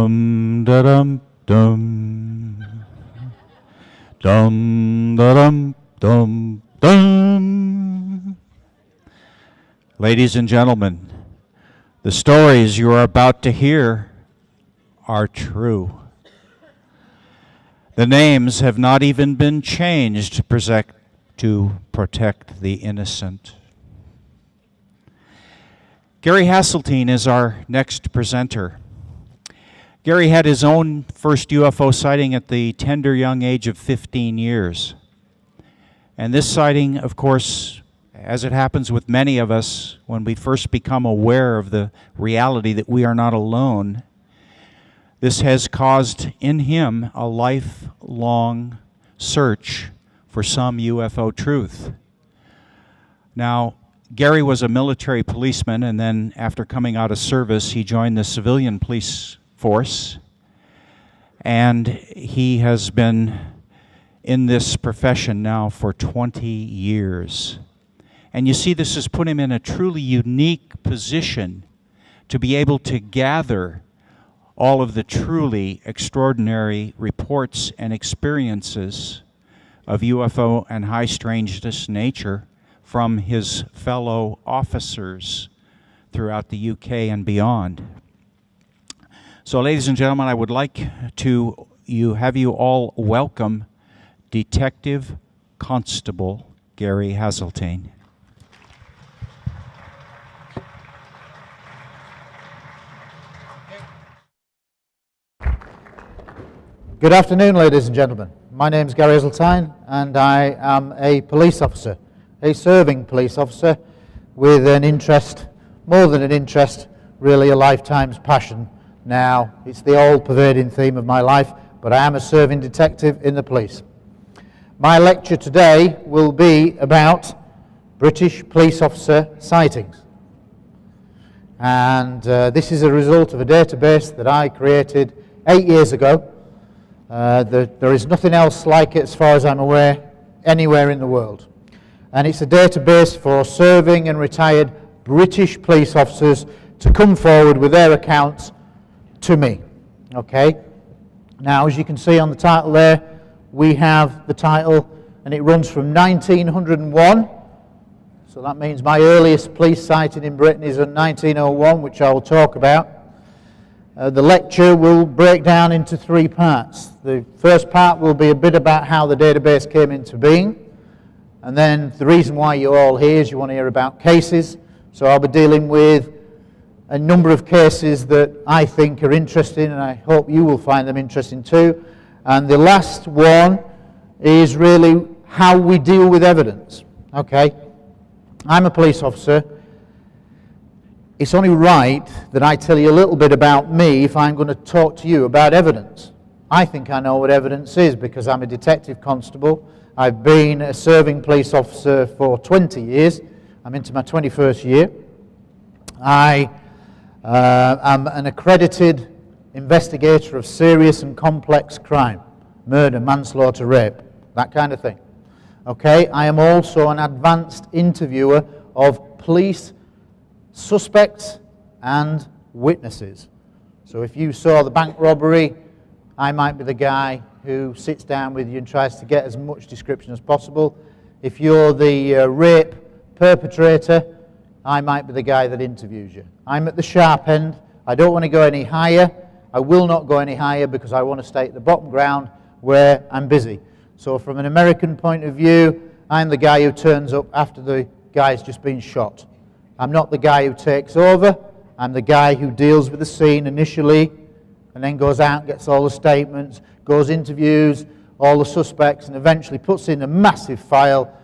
Dum da dum dum. Dum da dum dum dum. Ladies and gentlemen, the stories you are about to hear are true. The names have not even been changed to protect the innocent. Gary Heseltine is our next presenter. Gary had his own first UFO sighting at the tender young age of 15 years. And this sighting, of course, as it happens with many of us, when we first become aware of the reality that we are not alone, this has caused in him a lifelong search for some UFO truth. Now, Gary was a military policeman, and then after coming out of service, he joined the civilian police force, and he has been in this profession now for 20 years. And you see, this has put him in a truly unique position to be able to gather all of the truly extraordinary reports and experiences of UFO and high strangeness nature from his fellow officers throughout the UK and beyond. So, ladies and gentlemen, I would like to have you all welcome Detective Constable Gary Heseltine. Good afternoon, ladies and gentlemen. My name is Gary Heseltine, and I am a police officer, a serving police officer with an interest, more than an interest, really a lifetime's passion. Now, it's the all-pervading theme of my life, but I am a serving detective in the police. My lecture today will be about British police officer sightings. And this is a result of a database that I created 8 years ago. There is nothing else like it, as far as I'm aware, anywhere in the world. And it's a database for serving and retired British police officers to come forward with their accounts to me. Okay? Now, as you can see on the title there, we have the title, and it runs from 1901. So that means my earliest police sighting in Britain is in 1901, which I will talk about. The lecture will break down into 3 parts. The first part will be a bit about how the database came into being, and then the reason why you're all here is you want to hear about cases. So I'll be dealing with a number of cases that I think are interesting, and I hope you will find them interesting too. And the last one is really how we deal with evidence. Okay, I'm a police officer. It's only right that I tell you a little bit about me if I'm going to talk to you about evidence. I think I know what evidence is because I'm a detective constable. I've been a serving police officer for 20 years. I'm into my 21st year. I am an accredited investigator of serious and complex crime, murder, manslaughter, rape, that kind of thing. Okay, I am also an advanced interviewer of police suspects and witnesses. So if you saw the bank robbery, I might be the guy who sits down with you and tries to get as much description as possible. If you're the rape perpetrator, I might be the guy that interviews you. I'm at the sharp end. I don't want to go any higher. I will not go any higher because I want to stay at the bottom ground where I'm busy. So from an American point of view, I'm the guy who turns up after the guy's just been shot. I'm not the guy who takes over. I'm the guy who deals with the scene initially and then goes out and gets all the statements, goes interviews all the suspects, and eventually puts in a massive file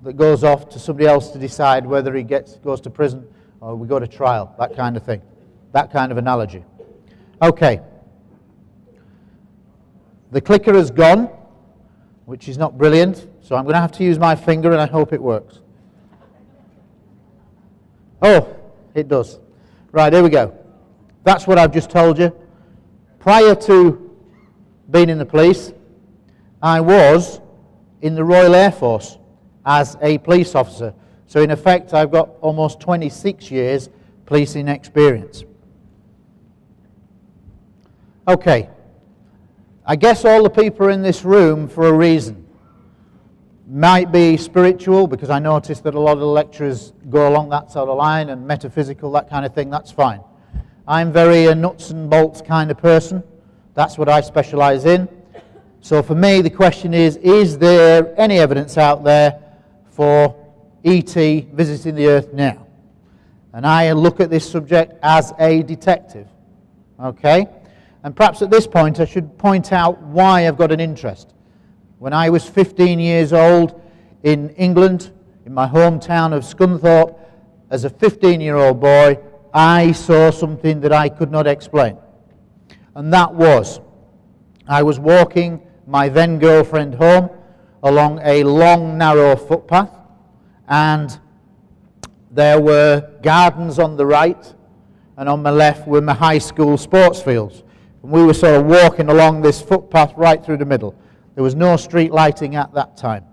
that goes off to somebody else to decide whether he goes to prison or we go to trial, that kind of thing, that kind of analogy. Okay. The clicker has gone, which is not brilliant, so I'm going to have to use my finger and I hope it works. Oh, it does. Right, here we go. That's what I've just told you. Prior to being in the police, I was in the Royal Air Force as a police officer. So in effect, I've got almost 26 years policing experience. Okay, I guess all the people are in this room for a reason. Might be spiritual, because I noticed that a lot of the lecturers go along that sort of line, and metaphysical, that kind of thing, that's fine. I'm very a nuts and bolts kind of person. That's what I specialize in. So for me, the question is there any evidence out there for ET visiting the Earth now? And I look at this subject as a detective. Okay? And perhaps at this point I should point out why I've got an interest. When I was 15 years old in England, in my hometown of Scunthorpe, as a 15-year-old boy, I saw something that I could not explain. And that was, I was walking my then girlfriend home along a long, narrow footpath, and there were gardens on the right, and on my left were my high school sports fields. And we were sort of walking along this footpath right through the middle. There was no street lighting at that time.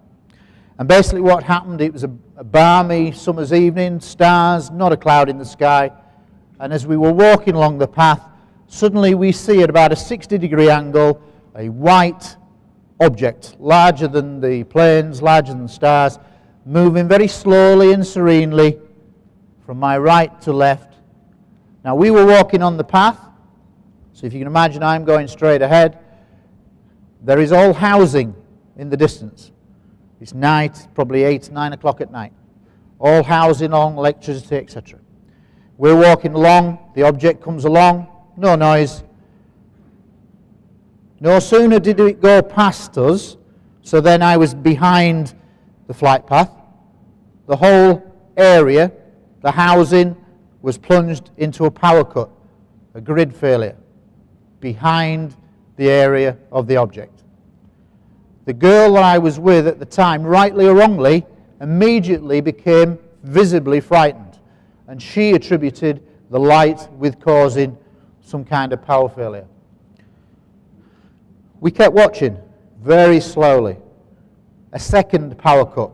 And basically what happened, it was a balmy summer's evening, stars, not a cloud in the sky. And as we were walking along the path, suddenly we see at about a 60-degree angle a white object, larger than the planes, larger than the stars, moving very slowly and serenely from my right to left. Now we were walking on the path, so if you can imagine I'm going straight ahead. There is all housing in the distance. It's night, probably 8, 9 o'clock at night. All housing on, electricity, etc. We're walking along, the object comes along, no noise. No sooner did it go past us, so then I was behind the flight path. The whole area, the housing, was plunged into a power cut, a grid failure, behind the area of the object. The girl that I was with at the time, rightly or wrongly, immediately became visibly frightened, and she attributed the light with causing some kind of power failure. We kept watching very slowly. A second power cut.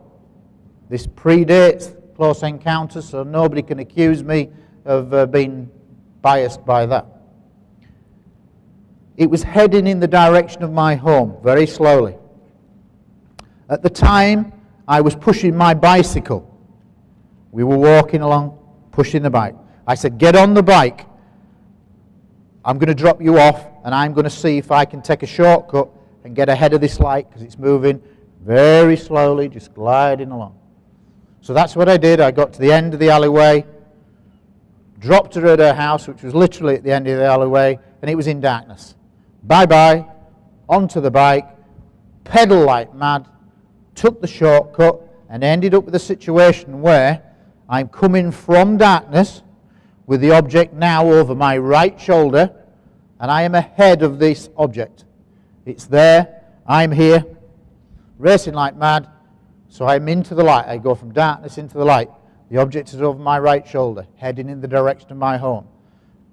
This predates close encounters, so nobody can accuse me of being biased by that. It was heading in the direction of my home, very slowly. At the time, I was pushing my bicycle. We were walking along, pushing the bike. I said, get on the bike. I'm going to drop you off, and I'm going to see if I can take a shortcut and get ahead of this light, because it's moving very slowly, just gliding along. So that's what I did. I got to the end of the alleyway, dropped her at her house, which was literally at the end of the alleyway, and it was in darkness. Bye-bye, onto the bike, pedal like mad, took the shortcut, and ended up with a situation where I'm coming from darkness with the object now over my right shoulder, and I am ahead of this object. It's there, I'm here, racing like mad, so I'm into the light. I go from darkness into the light. The object is over my right shoulder, heading in the direction of my home.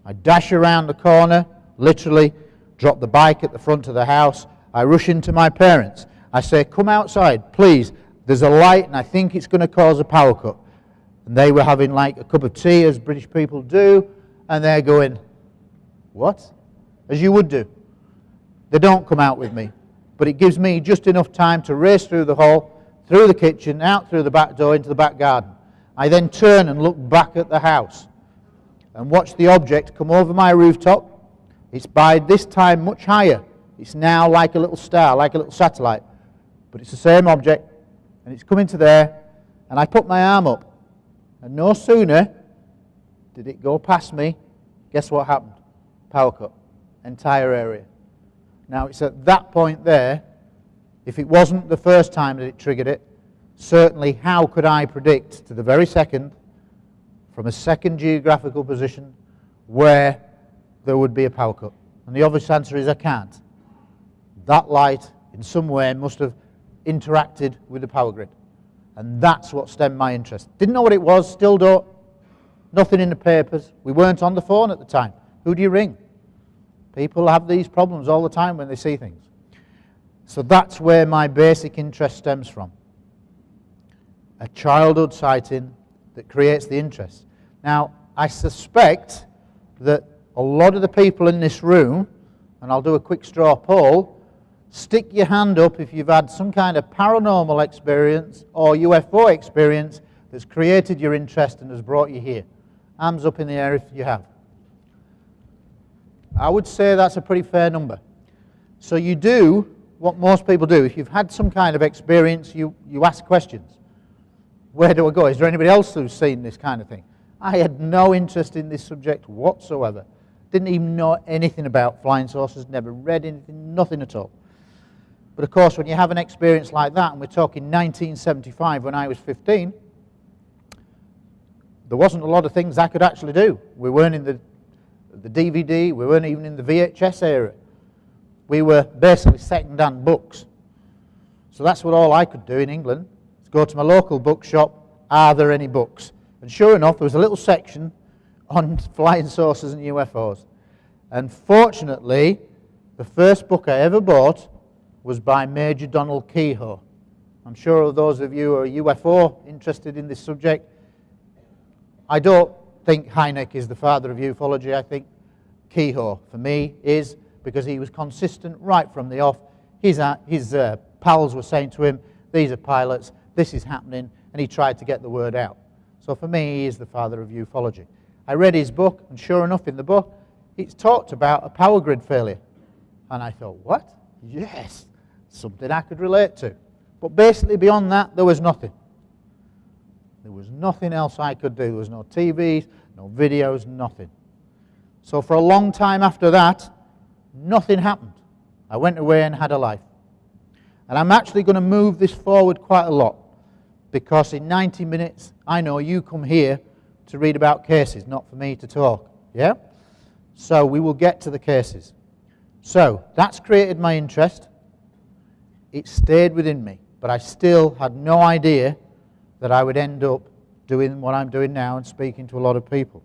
I dash around the corner, literally, drop the bike at the front of the house. I rush into my parents. I say, come outside, please. There's a light, and I think it's going to cause a power cut. And they were having like a cup of tea, as British people do, and they're going, what? As you would do. They don't come out with me, but it gives me just enough time to race through the hall, through the kitchen, out through the back door into the back garden. I then turn and look back at the house and watch the object come over my rooftop. It's by this time much higher. It's now like a little star, like a little satellite, but it's the same object, and it's coming to there, and I put my arm up, and no sooner did it go past me, guess what happened? Power cut, entire area. Now it's at that point there, if it wasn't the first time that it triggered it, certainly how could I predict to the very second, from a second geographical position, where there would be a power cut? And the obvious answer is I can't. That light in some way must have interacted with the power grid. And that's what stemmed my interest. Didn't know what it was, still don't. Nothing in the papers. We weren't on the phone at the time. Who do you ring? People have these problems all the time when they see things. So that's where my basic interest stems from. A childhood sighting that creates the interest. Now, I suspect that a lot of the people in this room and I'll do a quick straw poll, stick your hand up if you've had some kind of paranormal experience or UFO experience that's created your interest and has brought you here. Hands up in the air if you have. I would say that's a pretty fair number. So you do what most people do. If you've had some kind of experience, you ask questions. Where do I go? Is there anybody else who's seen this kind of thing? I had no interest in this subject whatsoever. Didn't even know anything about flying saucers, never read anything, nothing at all. But of course, when you have an experience like that, and we're talking 1975 when I was 15, there wasn't a lot of things I could actually do. We weren't in the DVD, we weren't even in the VHS era. We were basically second-hand books. So that's what all I could do in England, is go to my local bookshop, are there any books? And sure enough, there was a little section on flying saucers and UFOs. And fortunately, the first book I ever bought was by Major Donald Kehoe. I'm sure those of you who are UFO interested in this subject, I don't think Hynek is the father of ufology. I think Kehoe, for me, is, because he was consistent right from the off. His pals were saying to him, these are pilots, this is happening, and he tried to get the word out. So for me, he is the father of ufology. I read his book, and sure enough, in the book, it's talked about a power grid failure. And I thought, what? Yes, something I could relate to. But basically, beyond that, there was nothing. There was nothing else I could do. There was no TVs, no videos, nothing. So for a long time after that, nothing happened. I went away and had a life. And I'm actually going to move this forward quite a lot, because in 90 minutes, I know you come here to read about cases, not for me to talk. Yeah? So we will get to the cases. So that's created my interest. It stayed within me, but I still had no idea that I would end up doing what I'm doing now and speaking to a lot of people.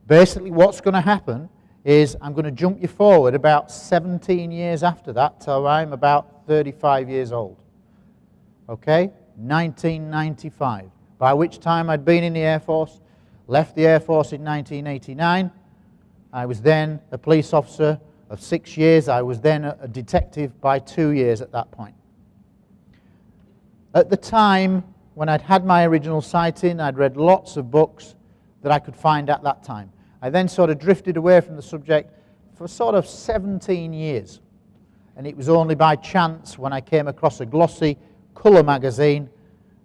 Basically, what's going to happen is I'm going to jump you forward about 17 years after that till I'm about 35 years old. Okay? 1995, by which time I'd been in the Air Force, left the Air Force in 1989. I was then a police officer of 6 years. I was then a detective by 2 years at that point. At the time, when I'd had my original sighting, I'd read lots of books that I could find at that time. I then sort of drifted away from the subject for sort of 17 years. And it was only by chance when I came across a glossy colour magazine,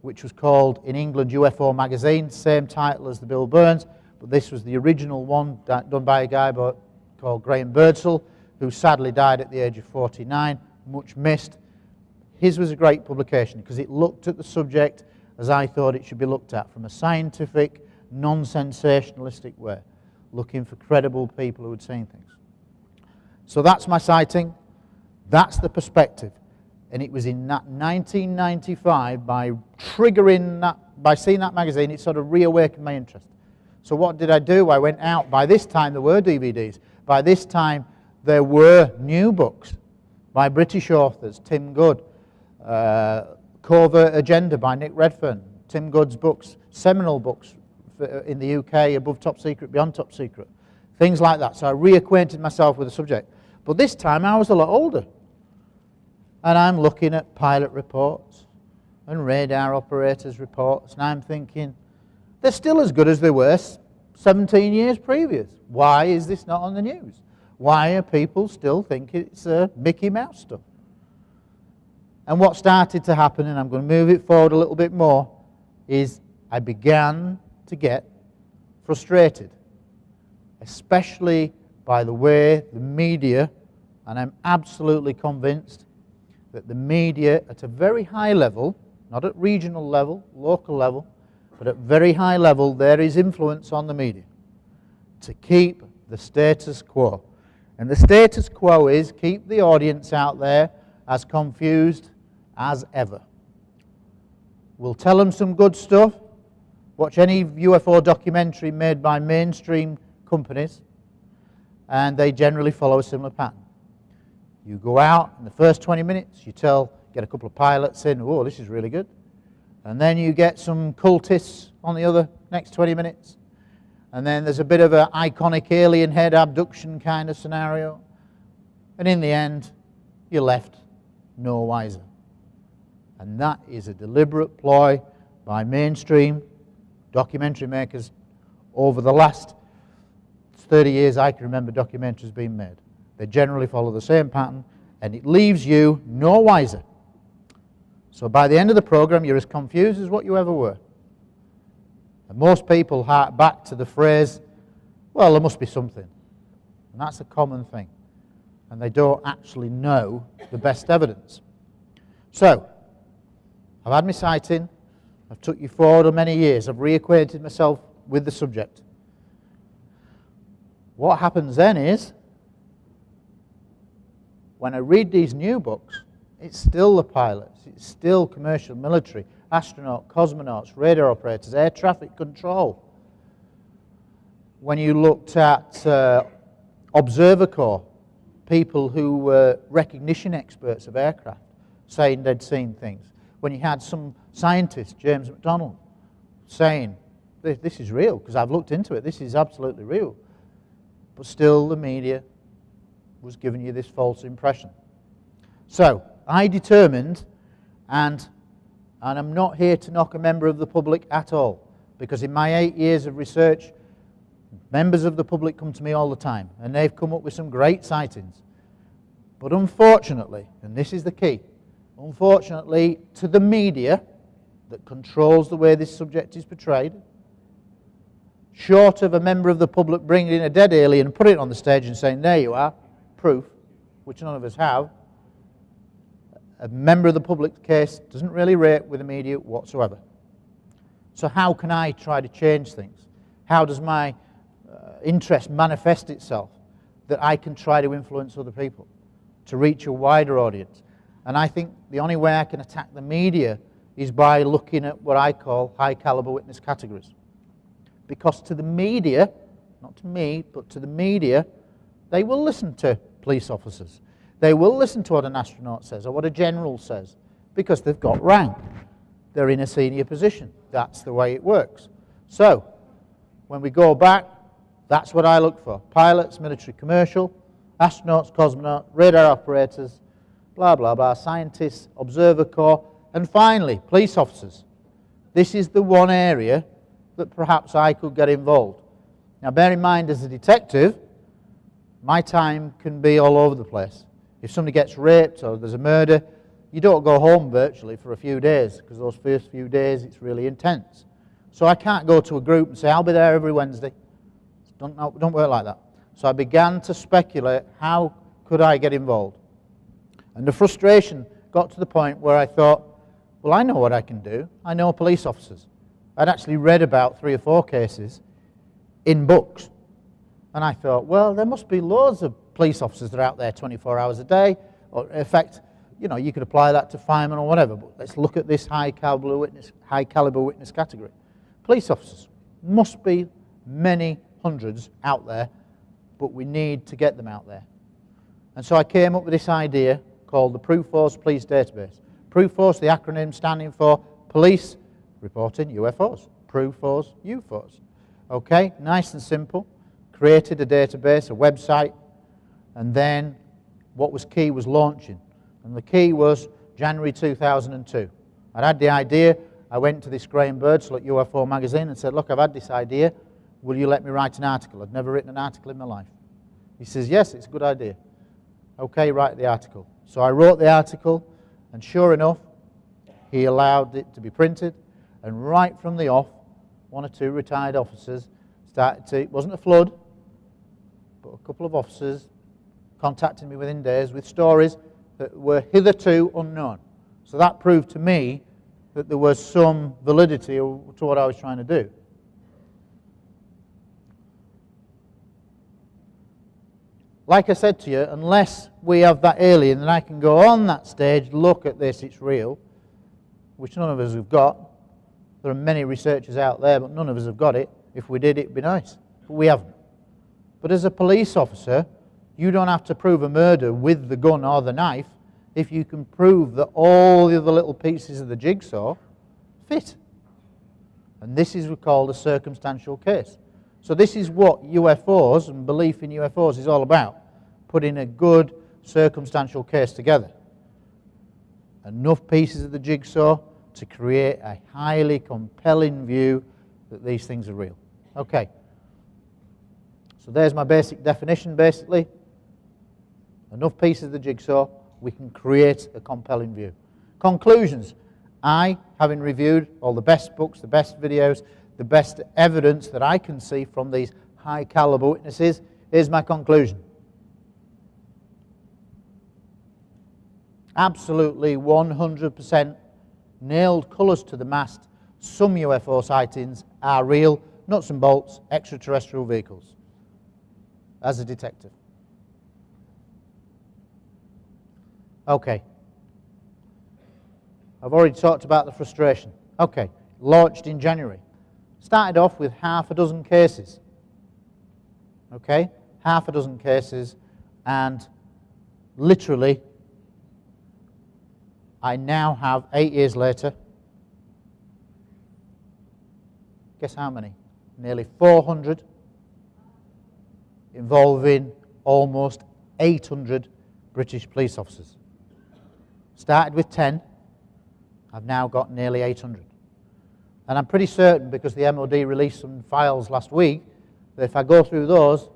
which was called, in England, UFO Magazine, same title as the Bill Burns, but this was the original one done by a guy called Graham Birdsall, who sadly died at the age of 49, much missed. His was a great publication because it looked at the subject as I thought it should be looked at, from a scientific, non-sensationalistic way, looking for credible people who had seen things. So that's my sighting. That's the perspective. And it was in that 1995, by seeing that magazine, it sort of reawakened my interest. So what did I do? I went out. By this time, there were DVDs. By this time, there were new books by British authors, Tim Good, Covert Agenda by Nick Redfern, Tim Good's books, seminal books in the UK, Above Top Secret, Beyond Top Secret, things like that. So I reacquainted myself with the subject. But this time I was a lot older. And I'm looking at pilot reports and radar operators' reports, and I'm thinking, they're still as good as they were 17 years previous. Why is this not on the news? Why are people still thinking it's Mickey Mouse stuff? And what started to happen, and I'm going to move it forward a little bit more, is I began to get frustrated, especially by the way the media, and I'm absolutely convinced that the media at a very high level, not at regional level, local level, but at very high level, there is influence on the media to keep the status quo. And the status quo is keep the audience out there as confused as ever. We'll tell them some good stuff. Watch any UFO documentary made by mainstream companies, and they generally follow a similar pattern. You go out in the first 20 minutes, you get a couple of pilots in, oh, this is really good. And then you get some cultists on the other next 20 minutes. And then there's a bit of an iconic alien head abduction kind of scenario. and in the end, you're left no wiser. And that is a deliberate ploy by mainstream documentary makers over the last 30 years I can remember documentaries being made. They generally follow the same pattern, and it leaves you no wiser. So by the end of the program, you're as confused as what you ever were. And most people hark back to the phrase, well, there must be something. And that's a common thing. And they don't actually know the best evidence. So, I've had my sighting. I've took you forward on many years. I've reacquainted myself with the subject. What happens then is, when I read these new books, it's still the pilots, it's still commercial, military, astronaut, cosmonauts, radar operators, air traffic control. When you looked at Observer Corps, people who were recognition experts of aircraft, saying they'd seen things. When you had some scientist, James McDonald, saying, this is real, because I've looked into it, this is absolutely real. But still the media was giving you this false impression. So, I determined, and I'm not here to knock a member of the public at all, because in my 8 years of research, members of the public come to me all the time, and they've come up with some great sightings. But unfortunately, and this is the key, unfortunately, to the media that controls the way this subject is portrayed, short of a member of the public bringing in a dead alien and putting it on the stage and saying, there you are, proof, which none of us have, a member of the public's case doesn't really rate with the media whatsoever. So how can I try to change things? How does my interest manifest itself that I can try to influence other people, to reach a wider audience? And I think the only way I can attack the media is by looking at what I call high caliber witness categories. Because to the media, not to me, but to the media, they will listen to police officers. They will listen to what an astronaut says or what a general says, because they've got rank. They're in a senior position. That's the way it works. So, when we go back, that's what I look for. Pilots, military, commercial, astronauts, cosmonauts, radar operators, blah, blah, blah, scientists, observer corps, and finally, police officers. This is the one area that perhaps I could get involved. Now, bear in mind, as a detective, my time can be all over the place. If somebody gets raped or there's a murder, you don't go home virtually for a few days, because those first few days it's really intense. So I can't go to a group and say, I'll be there every Wednesday. Don't work like that. So I began to speculate, how could I get involved? And the frustration got to the point where I thought, well, I know what I can do. I know police officers. I'd actually read about 3 or 4 cases in books. And I thought, well, there must be loads of police officers that are out there 24 hours a day. Or in fact, you know, you could apply that to firemen or whatever. But let's look at this high caliber witness category. Police officers. Must be many hundreds out there, but we need to get them out there. And so I came up with this idea called the Proof Force Police Database. Proof Force, the acronym standing for Police Reporting UFOs. Proof Force UFOs. Okay, nice and simple. Created a database, a website, and then what was key was launching. And the key was January 2002. I had the idea. I went to this Graham Birdsall at UFO magazine and said, look, I've had this idea. Will you let me write an article? I'd never written an article in my life. He says, yes, it's a good idea. Okay, write the article. So I wrote the article, and sure enough, he allowed it to be printed, and right from the off, 1 or 2 retired officers started to, it wasn't a flood, but a couple of officers contacted me within days with stories that were hitherto unknown. So that proved to me that there was some validity to what I was trying to do. Like I said to you, unless we have that alien, then I can go on that stage, look at this, it's real, which none of us have got. There are many researchers out there, but none of us have got it. If we did, it'd be nice. But we haven't. But as a police officer, you don't have to prove a murder with the gun or the knife if you can prove that all the other little pieces of the jigsaw fit. And this is called a circumstantial case. So this is what UFOs and belief in UFOs is all about. Putting a good circumstantial case together. Enough pieces of the jigsaw to create a highly compelling view that these things are real. Okay. So there's my basic definition, basically. Enough pieces of the jigsaw, we can create a compelling view. Conclusions. I, having reviewed all the best books, the best videos, the best evidence that I can see from these high caliber witnesses, here's my conclusion. Absolutely 100% nailed colours to the mast. Some UFO sightings are real, nuts and bolts, extraterrestrial vehicles. As a detective. Okay. I've already talked about the frustration. Okay. Launched in January. Started off with half a dozen cases. Okay? Half a dozen cases, and literally I now have, 8 years later, guess how many? Nearly 400, involving almost 800 British police officers. Started with 10, I've now got nearly 800. And I'm pretty certain, because the MOD released some files last week, that if I go through those,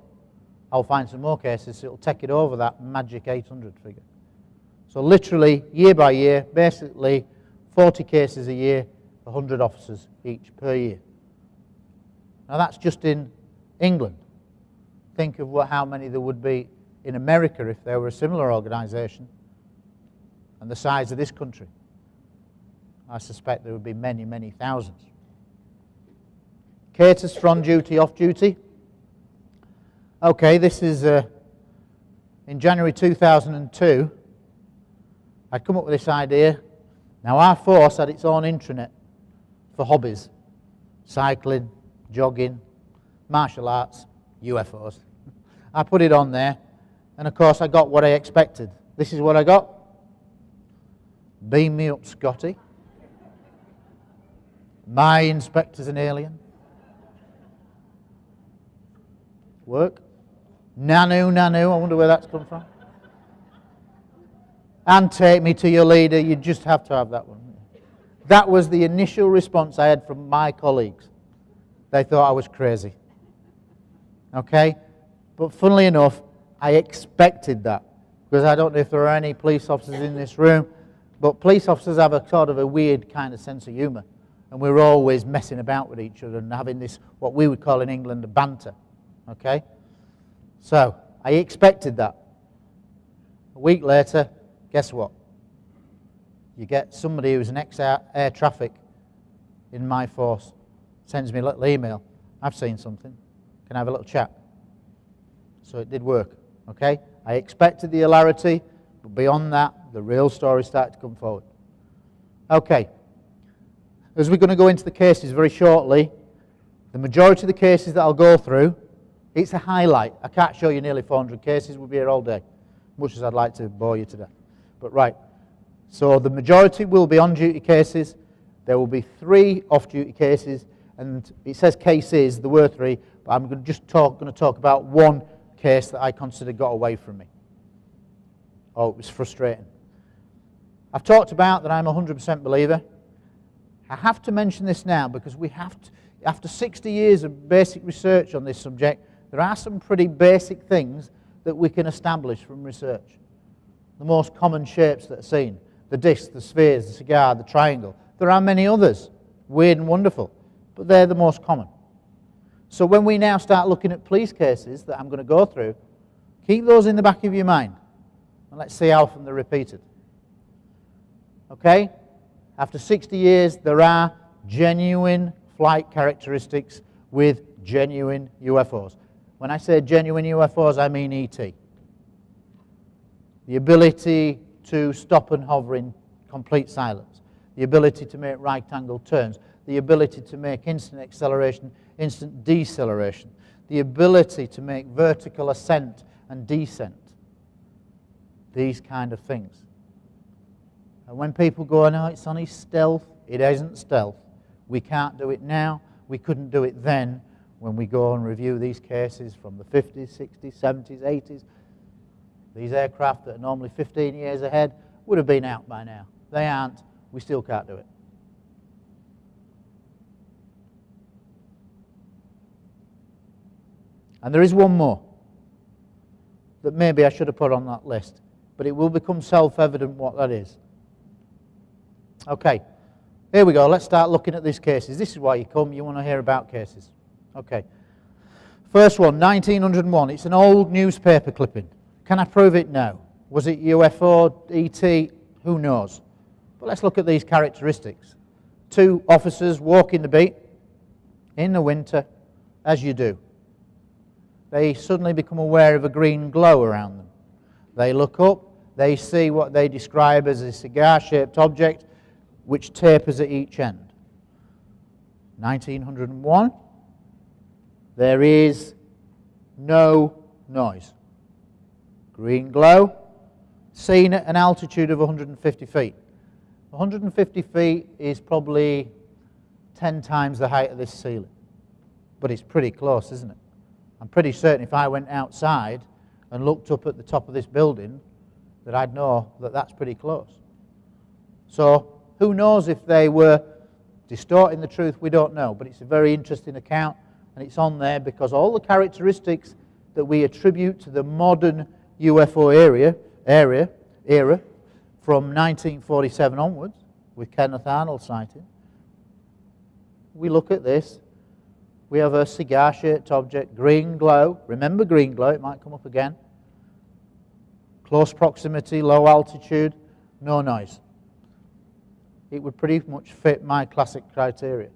I'll find some more cases, so it'll take it over that magic 800 figure. So literally, year by year, basically 40 cases a year, 100 officers each per year. Now that's just in England. Think of how many there would be in America if there were a similar organisation, and the size of this country. I suspect there would be many, many thousands. Cases for on duty, off duty. Okay, this is in January 2002. I'd come up with this idea. Now our force had its own intranet for hobbies. Cycling, jogging, martial arts, UFOs. I put it on there, and of course I got what I expected. This is what I got. Beam me up, Scotty. My inspector's an alien. Work. Nanu, I wonder where that's come from. And take me to your leader. You just have to have that one. That was the initial response I had from my colleagues. They thought I was crazy. Okay? But funnily enough, I expected that. Because I don't know if there are any police officers in this room, but police officers have a sort of a weird kind of sense of humour. And we're always messing about with each other and having this, what we would call in England, a banter. Okay? So, I expected that. A week later, guess what? You get somebody who's an ex-air traffic in my force, sends me a little email. I've seen something. Can I have a little chat? So it did work. Okay? I expected the hilarity, but beyond that, the real story started to come forward. Okay. As we're going to go into the cases very shortly, the majority of the cases that I'll go through, it's a highlight. I can't show you nearly 400 cases. We'll be here all day, much as I'd like to bore you to death. But right, so the majority will be on-duty cases. There will be 3 off-duty cases, and it says cases, there were 3, but I'm going to talk about one case that I consider got away from me. Oh, it was frustrating. I've talked about that I'm a 100% believer. I have to mention this now because we have to, after 60 years of basic research on this subject, there are some pretty basic things that we can establish from research. The most common shapes that are seen, the disc, the spheres, the cigar, the triangle. There are many others, weird and wonderful, but they're the most common. So when we now start looking at police cases that I'm going to go through, keep those in the back of your mind, and let's see how often they're repeated. Okay? After 60 years, there are genuine flight characteristics with genuine UFOs. When I say genuine UFOs, I mean ET. The ability to stop and hover in complete silence. The ability to make right-angle turns. The ability to make instant acceleration, instant deceleration. The ability to make vertical ascent and descent. These kind of things. And when people go, no, it's only stealth, it isn't stealth. We can't do it now. We couldn't do it then when we go and review these cases from the 50s, 60s, 70s, 80s. These aircraft that are normally 15 years ahead would have been out by now. They aren't. We still can't do it. And there is one more that maybe I should have put on that list, but it will become self-evident what that is. Okay, here we go. Let's start looking at these cases. This is why you come. You want to hear about cases. Okay. First one, 1901. It's an old newspaper clipping. Can I prove it? No. Was it UFO, ET? Who knows? But let's look at these characteristics. Two officers walking the beat in the winter, as you do. They suddenly become aware of a green glow around them. They look up, they see what they describe as a cigar-shaped object which tapers at each end. 1901, there is no noise. Green glow, seen at an altitude of 150 feet. 150 feet is probably 10 times the height of this ceiling. But it's pretty close, isn't it? I'm pretty certain if I went outside and looked up at the top of this building that I'd know that that's pretty close. So who knows if they were distorting the truth? We don't know. But it's a very interesting account, and it's on there because all the characteristics that we attribute to the modern UFO era from 1947 onwards, with Kenneth Arnold's sighting, we look at this. We have a cigar-shaped object, green glow. Remember green glow, it might come up again. Close proximity, low altitude, no noise. It would pretty much fit my classic criteria.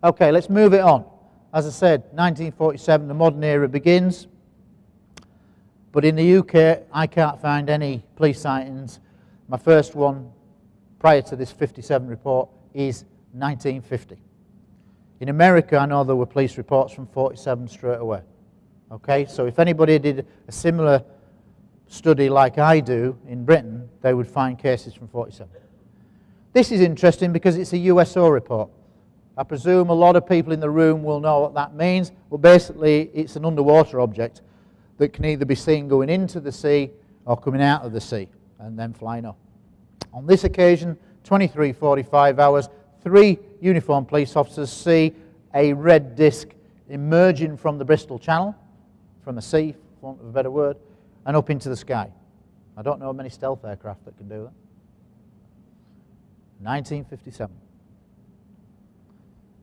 Okay, let's move it on. As I said, 1947, the modern era begins. But in the UK, I can't find any police sightings. My first one, prior to this 57 report, is 1950. In America, I know there were police reports from 47 straight away. Okay, so if anybody did a similar study like I do in Britain, they would find cases from 47. This is interesting because it's a USO report. I presume a lot of people in the room will know what that means. Well, basically, it's an underwater object that can either be seen going into the sea or coming out of the sea and then flying up. On this occasion, 23:45 hours, 3 uniformed police officers see a red disc emerging from the Bristol Channel, from a sea, for want of a better word, and up into the sky. I don't know of many stealth aircraft that can do that. 1957.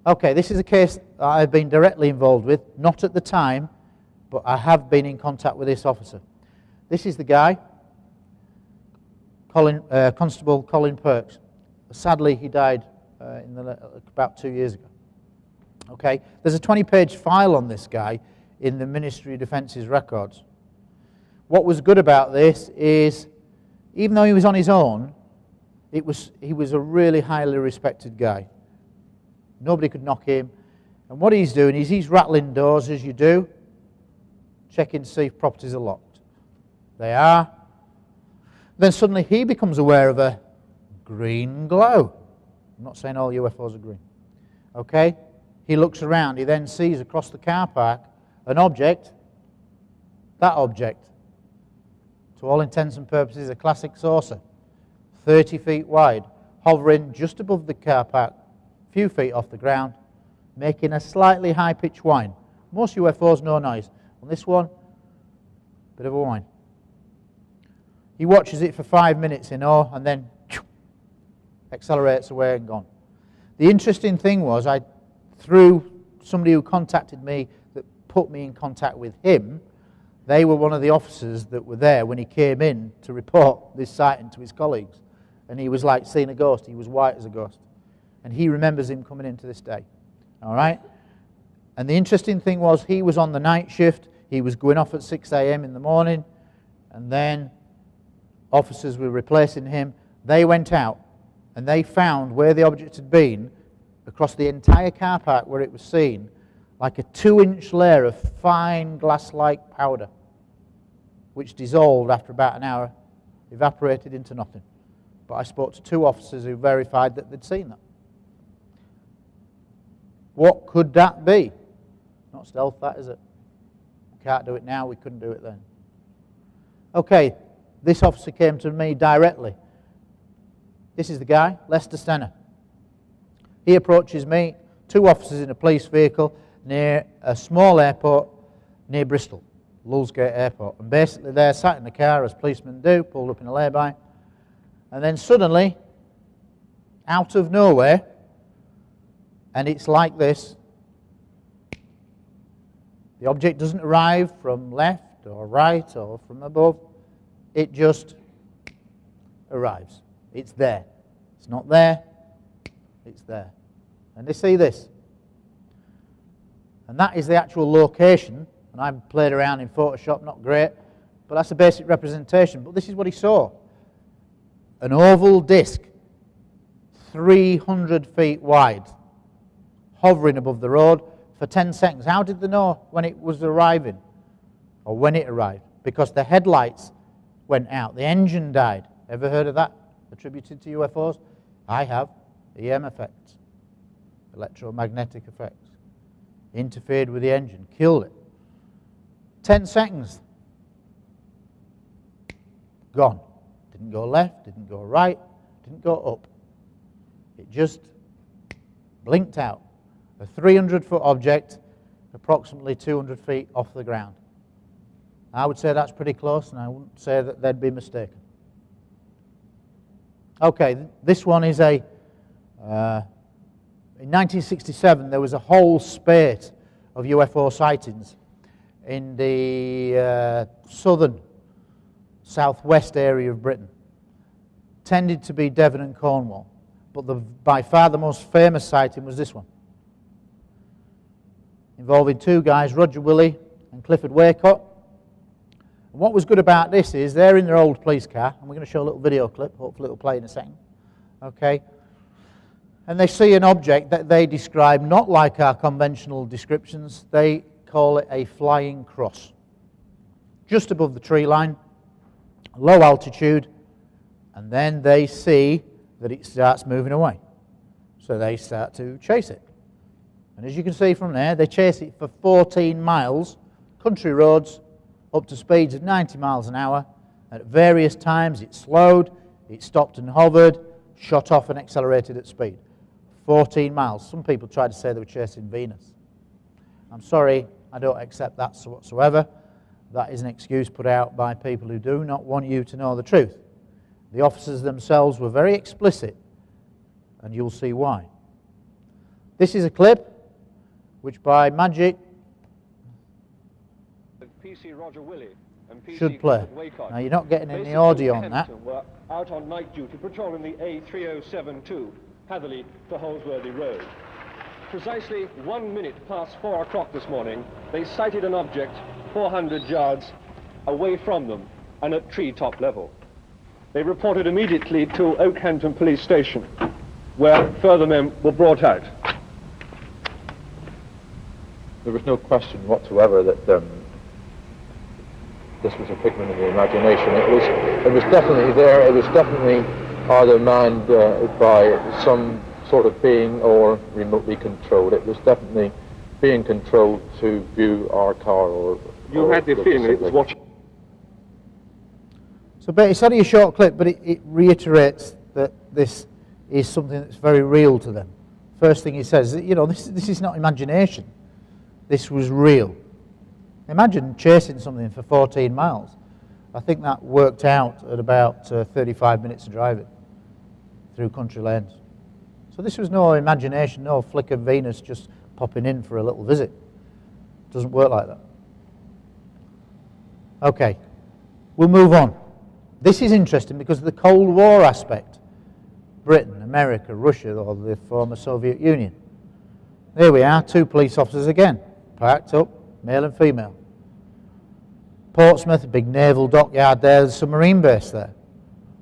Okay, this is a case that I've been directly involved with, not at the time, but I have been in contact with this officer. This is the guy, Constable Colin Perks. Sadly, he died about 2 years ago. Okay, there's a 20-page file on this guy in the Ministry of Defence's records. What was good about this is, even though he was on his own, he was a really highly respected guy. Nobody could knock him. And what he's doing is he's rattling doors as you do, checking to see if properties are locked. They are. Then suddenly he becomes aware of a green glow. I'm not saying all UFOs are green. Okay? He looks around. He then sees across the car park an object. That object, to all intents and purposes, a classic saucer, 30 feet wide, hovering just above the car park, a few feet off the ground, making a slightly high-pitched whine. Most UFOs, no noise. On this one, bit of a whine. He watches it for 5 minutes in awe and then accelerates away and gone. The interesting thing was, through somebody who contacted me that put me in contact with him, they were one of the officers that were there when he came in to report this sighting to his colleagues. And he was like seeing a ghost. He was white as a ghost. And he remembers him coming in to this day. All right? And the interesting thing was, he was on the night shift. He was going off at 6 a.m. in the morning. And then officers were replacing him. They went out and they found where the object had been across the entire car park where it was seen, like a 2-inch layer of fine glass-like powder, which dissolved after about an hour, evaporated into nothing. But I spoke to 2 officers who verified that they'd seen that. What could that be? Not stealth, that, is it? We can't do it now, we couldn't do it then. Okay, this officer came to me directly. This is the guy, Lester Stenner. He approaches me, 2 officers in a police vehicle near a small airport near Bristol, Lulsgate Airport. And basically they're sat in the car, as policemen do, pulled up in a lay-by. And then suddenly, out of nowhere, and it's like this, the object doesn't arrive from left or right or from above. It just arrives. It's there. It's not there. It's there. And they see this. And that is the actual location. And I've played around in Photoshop, not great, but that's a basic representation. But this is what he saw. An oval disc, 300 feet wide, hovering above the road for 10 seconds. How did they know when it was arriving? Or when it arrived? Because the headlights went out. The engine died. Ever heard of that attributed to UFOs? I have. EM effects. Electromagnetic effects. Interfered with the engine. Killed it. 10 seconds. Gone. Didn't go left, didn't go right, didn't go up. It just blinked out. A 300-foot object, approximately 200 feet off the ground. I would say that's pretty close, and I wouldn't say that they'd be mistaken. Okay, this one is a... in 1967, there was a whole spate of UFO sightings in the southern, southwest area of Britain. Tended to be Devon and Cornwall, but by far the most famous sighting was this one, involving 2 guys, Roger Willey and Clifford Waycott. And what was good about this is they're in their old police car, and we're going to show a little video clip, hopefully it'll play in a second. Okay. And they see an object that they describe not like our conventional descriptions. They call it a flying cross. Just above the tree line, low altitude, and then they see that it starts moving away. So they start to chase it. And as you can see from there, they chase it for 14 miles, country roads, up to speeds of 90 miles an hour. At various times it slowed, it stopped and hovered, shot off and accelerated at speed. 14 miles. Some people try to say they were chasing Venus. I'm sorry, I don't accept that whatsoever. That is an excuse put out by people who do not want you to know the truth. The officers themselves were very explicit, and you'll see why. This is a clip which by magic PC Roger Willey and PC should play. Now you're not getting any audio on that. Were out on night duty patrolling the A3072 Hatherley to Holsworthy Road. Precisely 1 minute past 4 o'clock this morning, they sighted an object 400 yards away from them and at treetop level. They reported immediately to Oakhampton Police Station, where further men were brought out. There was no question whatsoever that this was a figment of the imagination. It was definitely there. It was definitely either manned by some sort of being or remotely controlled. It was definitely being controlled to view our car or... You had the feeling it was watching. So it's only a short clip, but it reiterates that this is something that's very real to them. First thing he says, you know, this is not imagination. This was real. Imagine chasing something for 14 miles. I think that worked out at about 35 minutes of driving through country lanes. So this was no imagination, no flick of Venus just popping in for a little visit. It doesn't work like that. Okay, we'll move on. This is interesting because of the Cold War aspect. Britain, America, Russia, or the former Soviet Union. There we are, 2 police officers again, parked up, male and female. Portsmouth, a big naval dockyard there, there's a submarine base there.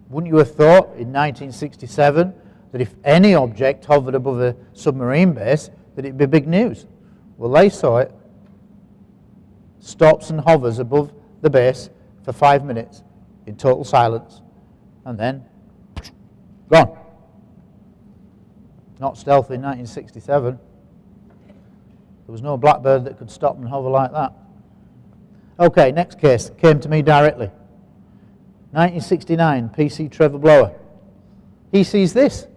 Wouldn't you have thought in 1967 that if any object hovered above a submarine base that it'd be big news? Well, they saw it, stops and hovers above the base for 5 minutes in total silence, and then gone. Not stealthy in 1967. There was no blackbird that could stop and hover like that. Okay, next case came to me directly. 1969, PC Trevor Blower. He sees this.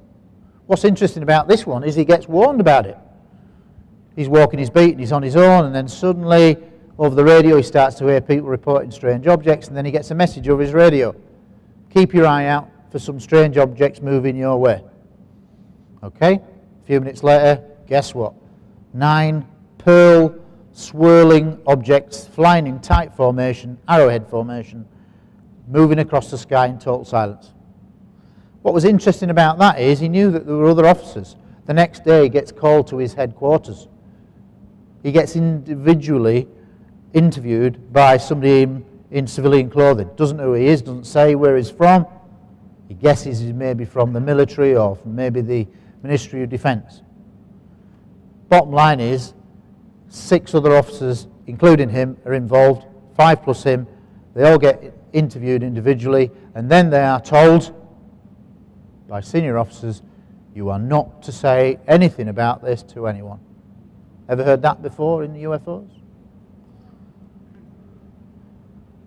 What's interesting about this one is he gets warned about it. He's walking his beat and he's on his own, and then suddenly over the radio he starts to hear people reporting strange objects, and then he gets a message over his radio. Keep your eye out for some strange objects moving your way. Okay? A few minutes later, guess what? 9 pearl swirling objects flying in tight formation, arrowhead formation, moving across the sky in total silence. What was interesting about that is he knew that there were other officers. The next day he gets called to his headquarters. He gets individually interviewed by somebody in civilian clothing. Doesn't know who he is, doesn't say where he's from. He guesses he's maybe from the military or from maybe the Ministry of Defence. Bottom line is 6 other officers, including him, are involved, 5 plus him. They all get interviewed individually, and then they are told by senior officers, you are not to say anything about this to anyone. Ever heard that before in the UFOs?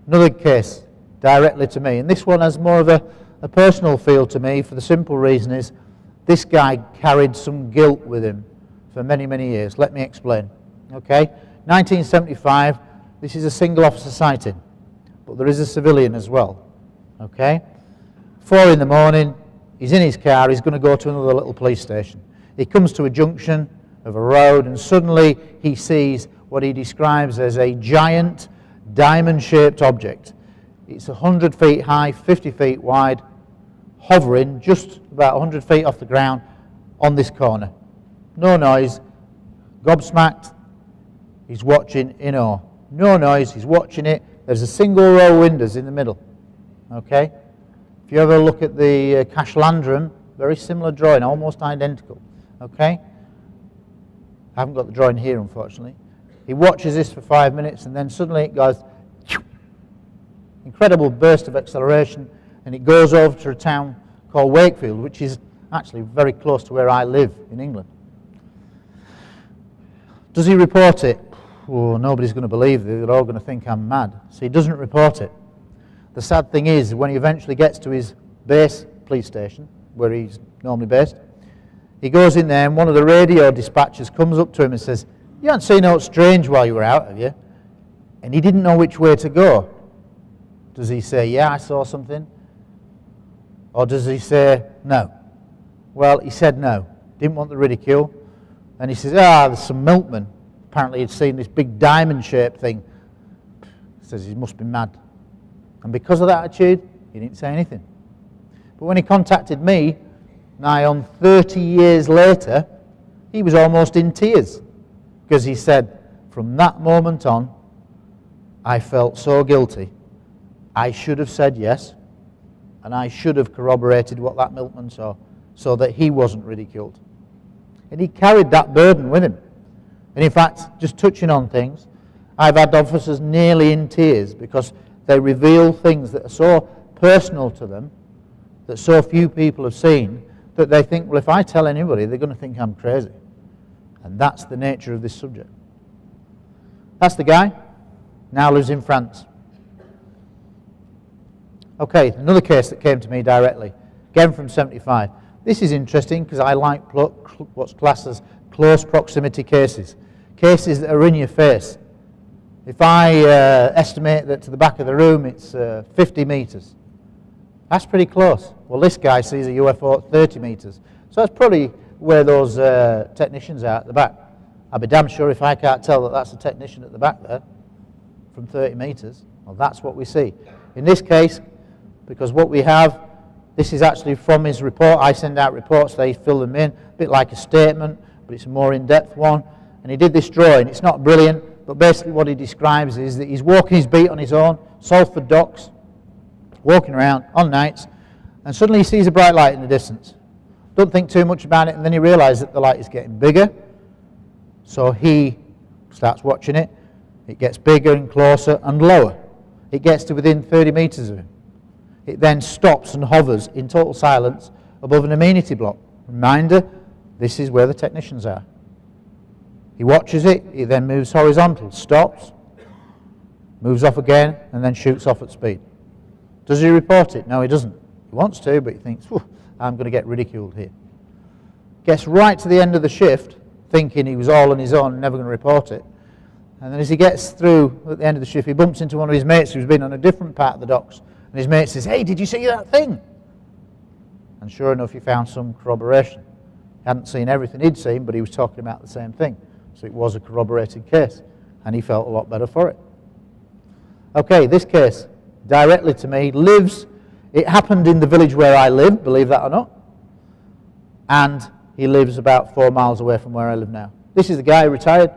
Another case, directly to me, and this one has more of a personal feel to me for the simple reason is this guy carried some guilt with him for many, many years. Let me explain. Okay, 1975, this is a single officer sighting, but there is a civilian as well. Okay, 4 in the morning, he's in his car, he's going to go to another little police station. He comes to a junction of a road, and suddenly he sees what he describes as a giant diamond-shaped object. It's 100 feet high, 50 feet wide, hovering just about 100 feet off the ground on this corner. No noise, gobsmacked, he's watching in awe. No noise, he's watching it. There's a single row of windows in the middle. Okay? If you ever look at the Cash Landrum, very similar drawing, almost identical. Okay? I haven't got the drawing here, unfortunately. He watches this for 5 minutes, and then suddenly it goes, incredible burst of acceleration, and it goes over to a town called Wakefield, which is actually very close to where I live in England. Does he report it? Oh, nobody's going to believe it. They're all going to think I'm mad. So he doesn't report it. The sad thing is, when he eventually gets to his base police station, where he's normally based, he goes in there, and one of the radio dispatchers comes up to him and says, you haven't seen aught strange while you were out, have you? And he didn't know which way to go. Does he say, yeah, I saw something? Or does he say, no? Well, he said no. Didn't want the ridicule. And he says, there's some milkman. Apparently he'd seen this big diamond-shaped thing. He says he must be mad. And because of that attitude, he didn't say anything. But when he contacted me, nigh on 30 years later, he was almost in tears. Because he said, from that moment on, I felt so guilty. I should have said yes, and I should have corroborated what that milkman saw, so that he wasn't ridiculed. And he carried that burden with him. And in fact, just touching on things, I've had officers nearly in tears because they reveal things that are so personal to them, that so few people have seen, that they think, well, if I tell anybody, they're going to think I'm crazy. And that's the nature of this subject. That's the guy. Now lives in France. Okay, another case that came to me directly, again from 75. This is interesting because I like what's classed as close proximity cases. Cases that are in your face. If I estimate that to the back of the room it's 50 meters, that's pretty close. Well, this guy sees a UFO at 30 meters. So that's probably where those technicians are at the back. I'll be damn sure if I can't tell that that's a technician at the back there from 30 meters. Well, that's what we see. In this case, because what we have, this is actually from his report. I send out reports, they fill them in, a bit like a statement, but it's a more in-depth one. And he did this drawing. It's not brilliant, but basically what he describes is that he's walking his beat on his own, Salford Docks, walking around on nights, and suddenly he sees a bright light in the distance. Don't think too much about it, and then he realizes that the light is getting bigger. So he starts watching it. It gets bigger and closer and lower. It gets to within 30 meters of him. It then stops and hovers in total silence above an amenity block. Reminder, this is where the technicians are. He watches it, he then moves horizontal, stops, moves off again, and then shoots off at speed. Does he report it? No, he doesn't. He wants to, but he thinks, I'm going to get ridiculed here. Gets right to the end of the shift, thinking he was all on his own, never going to report it. And then as he gets through at the end of the shift, he bumps into one of his mates who's been on a different part of the docks. And his mate says, hey, did you see that thing? And sure enough, he found some corroboration. He hadn't seen everything he'd seen, but he was talking about the same thing. So it was a corroborated case, and he felt a lot better for it. Okay, this case, directly to me, it happened in the village where I live, believe that or not, and he lives about 4 miles away from where I live now. This is the guy who retired.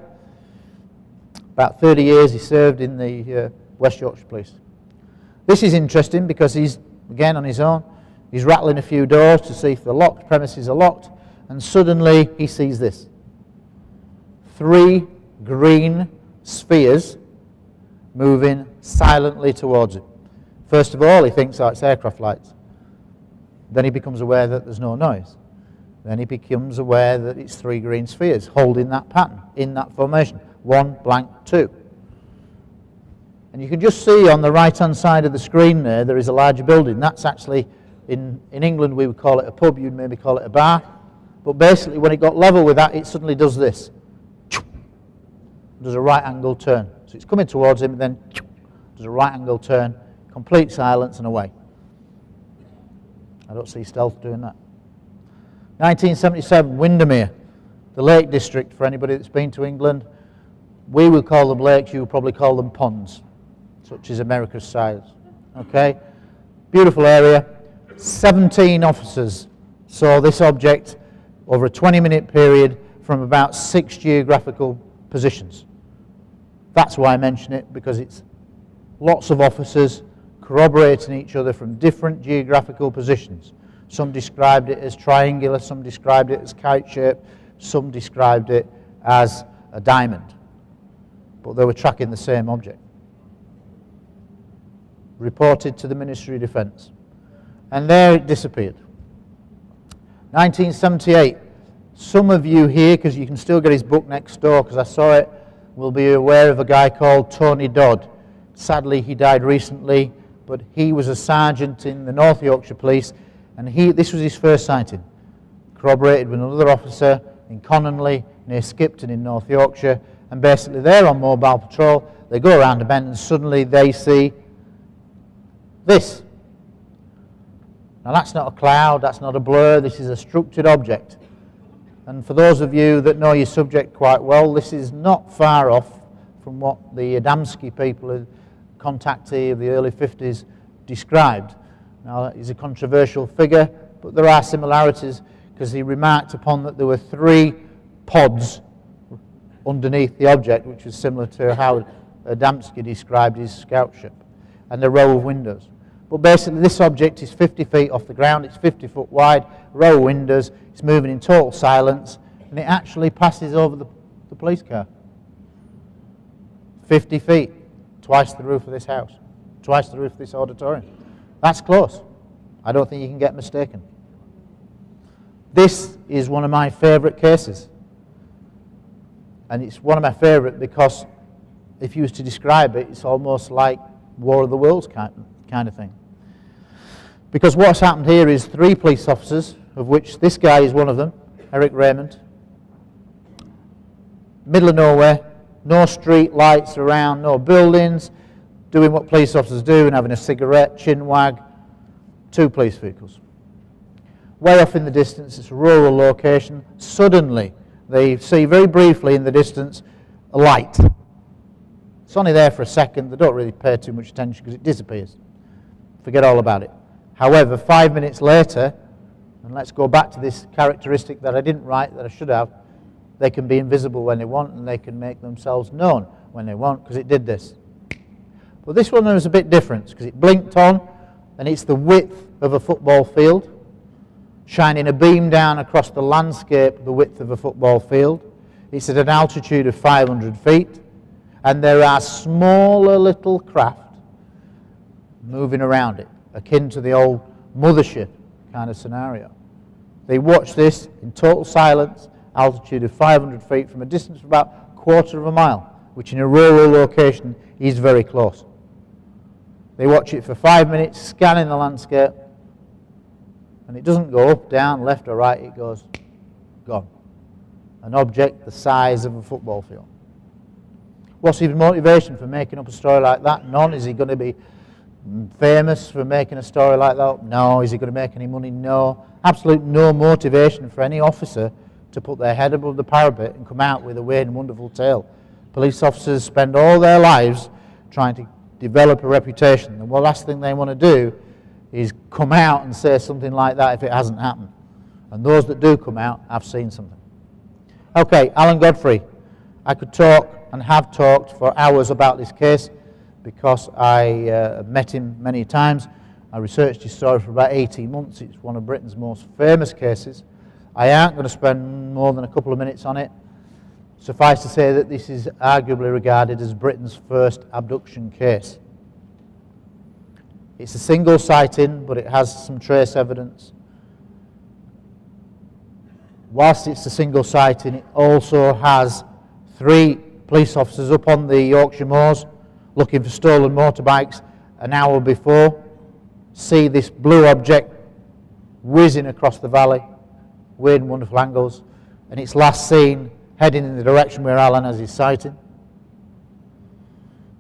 About 30 years he served in the West Yorkshire Police. This is interesting because he's, again, on his own. He's rattling a few doors to see if the premises are locked, and suddenly he sees this. 3 green spheres moving silently towards him. First of all, he thinks, oh, it's aircraft lights. Then he becomes aware that there's no noise. Then he becomes aware that it's 3 green spheres holding that pattern, in that formation. 1, blank, 2. And you can just see on the right-hand side of the screen there is a larger building. That's actually, in England we would call it a pub, you'd maybe call it a bar. But basically when it got level with that, it suddenly does this. Does a right-angle turn. So it's coming towards him, and then does a right-angle turn, complete silence, and away. I don't see stealth doing that. 1977, Windermere, the Lake District, for anybody that's been to England. We will call them lakes, you will probably call them ponds, such as America's size. Okay? Beautiful area. 17 officers saw this object over a 20-minute period from about 6 geographical positions. That's why I mention it, because it's lots of officers corroborating each other from different geographical positions. Some described it as triangular, some described it as kite-shaped, some described it as a diamond. But they were tracking the same object. Reported to the Ministry of Defence. And there it disappeared. 1978. Some of you here, because you can still get his book next door, because I saw it, will be aware of a guy called Tony Dodd. Sadly, he died recently, but he was a sergeant in the North Yorkshire Police, and this was his first sighting. Corroborated with another officer in Cononley, near Skipton in North Yorkshire, and basically they're on mobile patrol, they go around a bend and suddenly they see this. Now that's not a cloud, that's not a blur, this is a structured object. And for those of you that know your subject quite well, this is not far off from what the Adamski people, contactee of the early 50s, described. Now, he's a controversial figure, but there are similarities because he remarked upon that there were 3 pods underneath the object, which was similar to how Adamski described his scout ship, and a row of windows. But basically, this object is 50 feet off the ground, it's 50 foot wide, row of windows, it's moving in total silence, and it actually passes over the police car. 50 feet, twice the roof of this house, twice the roof of this auditorium. That's close. I don't think you can get mistaken. This is one of my favourite cases. And it's one of my favourite because if you was to describe it, it's almost like War of the Worlds kind of thing. Because what's happened here is 3 police officers, of which this guy is one of them, Eric Raymond. Middle of nowhere, no street lights around, no buildings, doing what police officers do and having a cigarette, chin wag. 2 police vehicles. Way off in the distance, it's a rural location. Suddenly, they see very briefly in the distance a light. It's only there for a second. They don't really pay too much attention because it disappears. Forget all about it. However, 5 minutes later, and let's go back to this characteristic that I didn't write, that I should have, they can be invisible when they want and they can make themselves known when they want, because it did this. But this one was a bit different because it blinked on, and it's the width of a football field, shining a beam down across the landscape the width of a football field. It's at an altitude of 500 feet, and there are smaller little craft moving around it, akin to the old mothership kind of scenario. They watch this in total silence, altitude of 500 feet from a distance of about 1/4 of a mile, which in a rural location is very close. They watch it for 5 minutes, scanning the landscape, and it doesn't go up, down, left or right, it goes gone. An object the size of a football field. What's his motivation for making up a story like that? None. Is he going to be famous for making a story like that? No. Is he going to make any money? No. Absolute no motivation for any officer to put their head above the parapet and come out with a weird and wonderful tale. Police officers spend all their lives trying to develop a reputation, and the last thing they want to do is come out and say something like that if it hasn't happened. And those that do come out have seen something. Okay, Alan Godfrey. I could talk and have talked for hours about this case because I met him many times. I researched his story for about 18 months. It's one of Britain's most famous cases. I aren't going to spend more than a couple of minutes on it. Suffice to say that this is arguably regarded as Britain's first abduction case. It's a single sighting, but it has some trace evidence. Whilst it's a single sighting, it also has 3 police officers up on the Yorkshire moors looking for stolen motorbikes an hour before, see this blue object whizzing across the valley, weird and wonderful angles, and it's last seen heading in the direction where Alan has his sighting.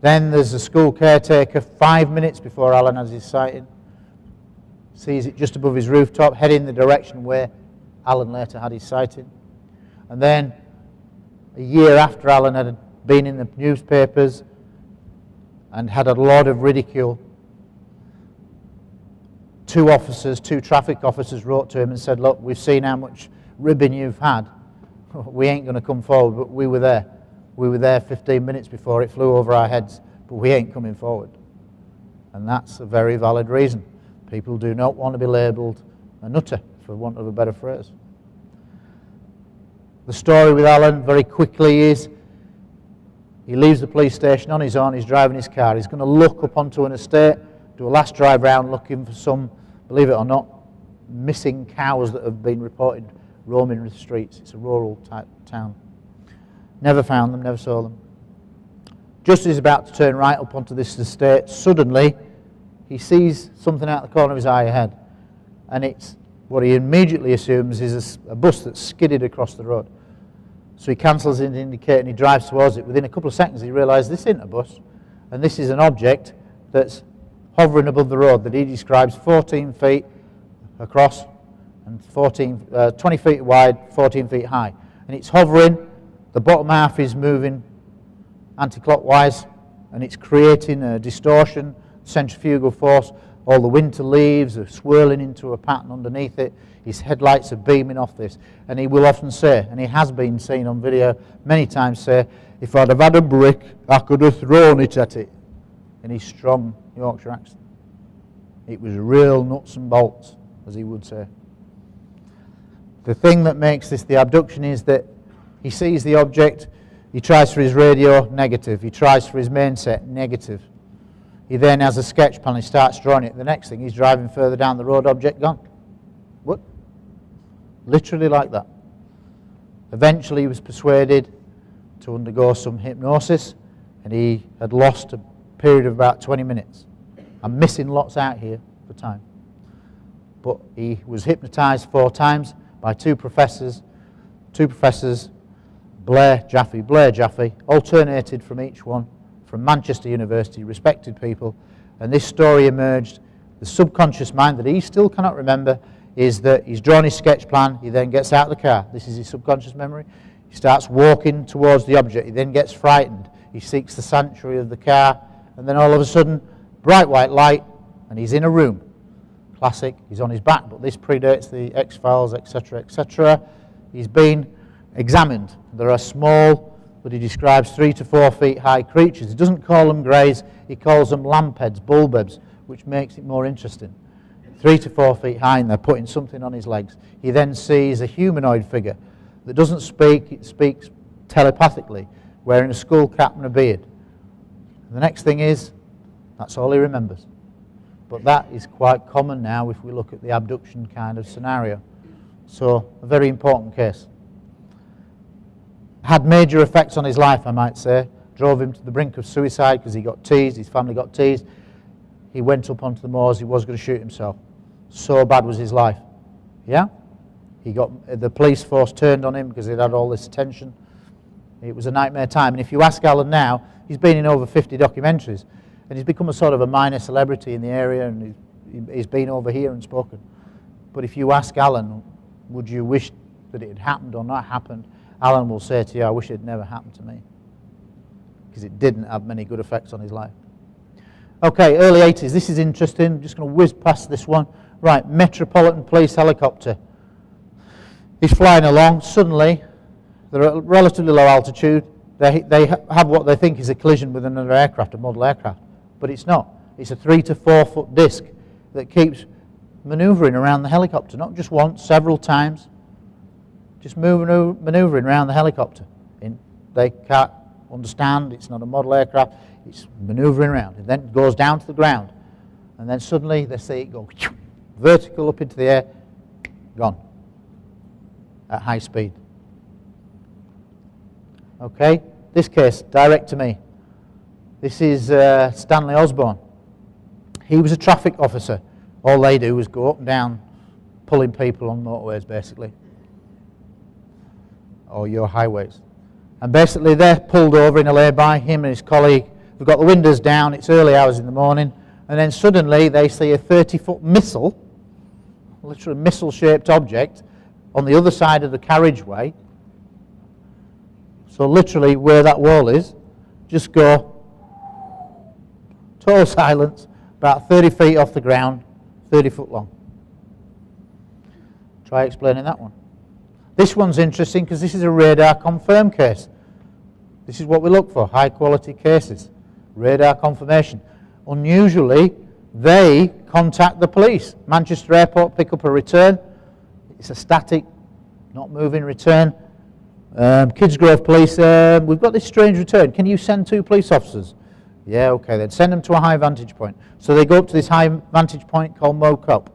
Then there's a school caretaker 5 minutes before Alan has his sighting, sees it just above his rooftop, heading in the direction where Alan later had his sighting. And then a year after Alan had been in the newspapers and had a lot of ridicule, 2 traffic officers wrote to him and said, look, we've seen how much ribbing you've had. We ain't going to come forward, but we were there. We were there 15 minutes before it flew over our heads, but we ain't coming forward. And that's a very valid reason. People do not want to be labelled a nutter, for want of a better phrase. The story with Alan very quickly is he leaves the police station on his own, he's driving his car, he's going to look up onto an estate, do a last drive round looking for some, believe it or not, missing cows that have been reported roaming the streets. It's a rural type town. Never found them, never saw them. Just as he's about to turn right up onto this estate, suddenly he sees something out the corner of his eye ahead, and it's what he immediately assumes is a bus that's skidded across the road. So he cancels in the indicator and he drives towards it. Within a couple of seconds he realises this isn't a bus, and this is an object that's hovering above the road that he describes 14 feet across and 20 feet wide, 14 feet high. And it's hovering, the bottom half is moving anti-clockwise, and it's creating a distortion, centrifugal force. All the winter leaves are swirling into a pattern underneath it. His headlights are beaming off this. And he will often say, and he has been seen on video many times, say, if I'd have had a brick, I could have thrown it at it. In his strong Yorkshire accent. It was real nuts and bolts, as he would say. The thing that makes this the abduction is that he sees the object, he tries for his radio, negative. He tries for his main set, negative. He then has a sketch plan, he starts drawing it. The next thing, he's driving further down the road, object gone. What? Literally like that. Eventually he was persuaded to undergo some hypnosis, and he had lost a period of about 20 minutes. I'm missing lots out here for time. But he was hypnotised 4 times by 2 professors, Blair Jaffe, alternated from each one, from Manchester University, respected people, and this story emerged. The subconscious mind that he still cannot remember is that he's drawn his sketch plan, he then gets out of the car. This is his subconscious memory. He starts walking towards the object, he then gets frightened. He seeks the sanctuary of the car, and then all of a sudden, bright white light, and he's in a room. Classic, he's on his back, but this predates the X-Files, etc., etc. He's been examined. There are small, but he describes 3 to 4 feet high creatures. He doesn't call them greys, he calls them lampheads, bulbheads, which makes it more interesting. 3 to 4 feet high, and they're putting something on his legs. He then sees a humanoid figure that doesn't speak, it speaks telepathically, wearing a skull cap and a beard. And the next thing is, that's all he remembers. But that is quite common now if we look at the abduction kind of scenario. So, a very important case. Had major effects on his life, I might say. Drove him to the brink of suicide because he got teased, his family got teased. he went up onto the moors, he was going to shoot himself. So bad was his life. Yeah? The police force turned on him because he'd had all this attention. It was a nightmare time. And if you ask Alan now, he's been in over 50 documentaries. And he's become a sort of a minor celebrity in the area, and he's been over here and spoken. But if you ask Alan, would you wish that it had happened or not happened, Alan will say to you, I wish it had never happened to me. Because it didn't have many good effects on his life. Okay, early 80s. This is interesting. I'm just going to whiz past this one. Right, Metropolitan Police helicopter. He's flying along. Suddenly, they're at a relatively low altitude. They have what they think is a collision with another aircraft, a model aircraft. But it's not. It's a 3 to 4 foot disc that keeps manoeuvring around the helicopter. Not just once, several times. Just manoeuvring around the helicopter. They can't understand. It's not a model aircraft. It's manoeuvring around. It then goes down to the ground. And then suddenly they see it go vertical up into the air. Gone. At high speed. Okay, this case, direct to me. This is Stanley Osborne. He was a traffic officer. All they do is go up and down, pulling people on motorways, basically. Or your highways. And basically they're pulled over in a lay-by, him and his colleague. They've got the windows down, it's early hours in the morning, and then suddenly they see a 30-foot missile, literally missile-shaped object, on the other side of the carriageway. So literally where that wall is, just go total silence, about 30 feet off the ground, 30 foot long. Try explaining that one. This one's interesting because this is a radar confirm case. This is what we look for, high quality cases. Radar confirmation. Unusually, they contact the police. Manchester Airport pick up a return. It's a static, not moving return. Kidsgrove Police, we've got this strange return. Can you send 2 police officers? Yeah, okay, then send them to a high vantage point. So they go up to this high vantage point called Moe Cup.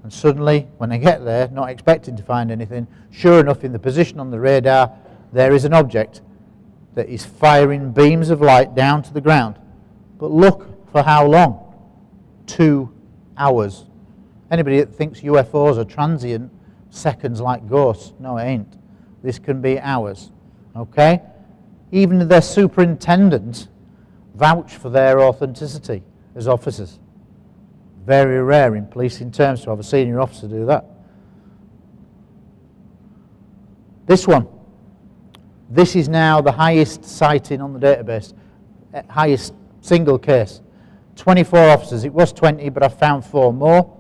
And suddenly, when they get there, not expecting to find anything, sure enough, in the position on the radar, there is an object that is firing beams of light down to the ground. But look for how long? 2 hours. Anybody that thinks UFOs are transient, seconds like ghosts, no it ain't. This can be hours, okay? Even their superintendents vouch for their authenticity as officers. Very rare in policing terms to have a senior officer do that. This one. This is now the highest sighting on the database, highest single case. 24 officers. It was 20, but I found 4 more.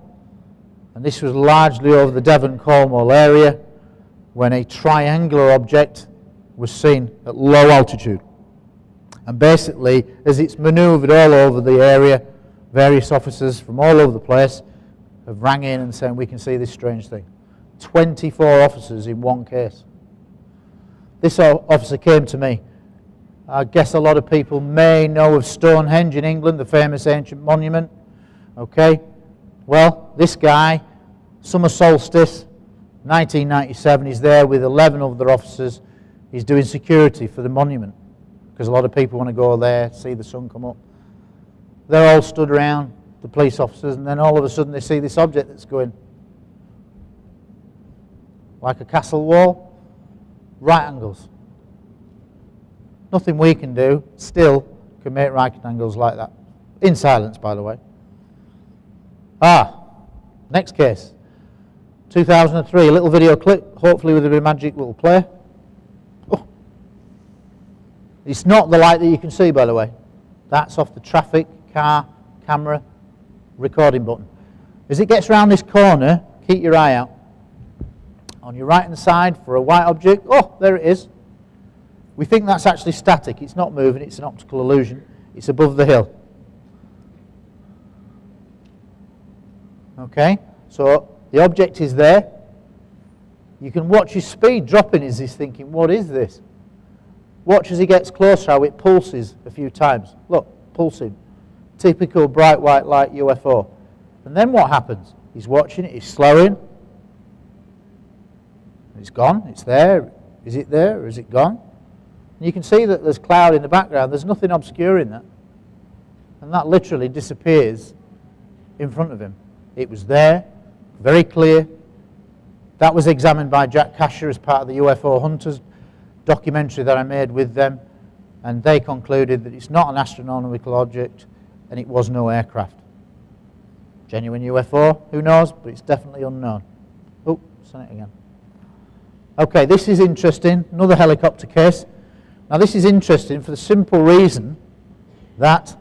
And this was largely over the Devon-Cornwall area when a triangular object was seen at low altitude. And basically, as it's manoeuvred all over the area, various officers from all over the place have rang in and saying, we can see this strange thing. 24 officers in one case. This officer came to me. I guess a lot of people may know of Stonehenge in England, the famous ancient monument. Okay, well, this guy, summer solstice, 1997, he's there with 11 other officers. He's doing security for the monument because a lot of people want to go there, see the sun come up. They're all stood around, the police officers, and then all of a sudden they see this object that's going like a castle wall, right angles. Nothing we can do, still can make right angles like that. In silence, by the way. Next case. 2003, a little video clip, hopefully with a bit of magic will play. Oh. It's not the light that you can see, by the way. That's off the traffic, car, camera, recording button. As it gets around this corner, keep your eye out. On your right hand side for a white object, oh, there it is. We think that's actually static. It's not moving, it's an optical illusion. It's above the hill. Okay, so the object is there. You can watch his speed dropping as he's thinking, what is this? Watch as he gets closer how it pulses a few times. Look, pulsing. Typical bright white light UFO. And then what happens? He's watching it, he's slowing. It's gone, it's there. Is it there or is it gone? And you can see that there's cloud in the background. There's nothing obscuring that. and that literally disappears in front of him. It was there, very clear. That was examined by Jack Casher as part of the UFO Hunters documentary that I made with them, and they concluded that it's not an astronomical object and it was no aircraft. Genuine UFO, who knows, but it's definitely unknown. Oh, seen it again. Okay, this is interesting, another helicopter case. Now this is interesting for the simple reason that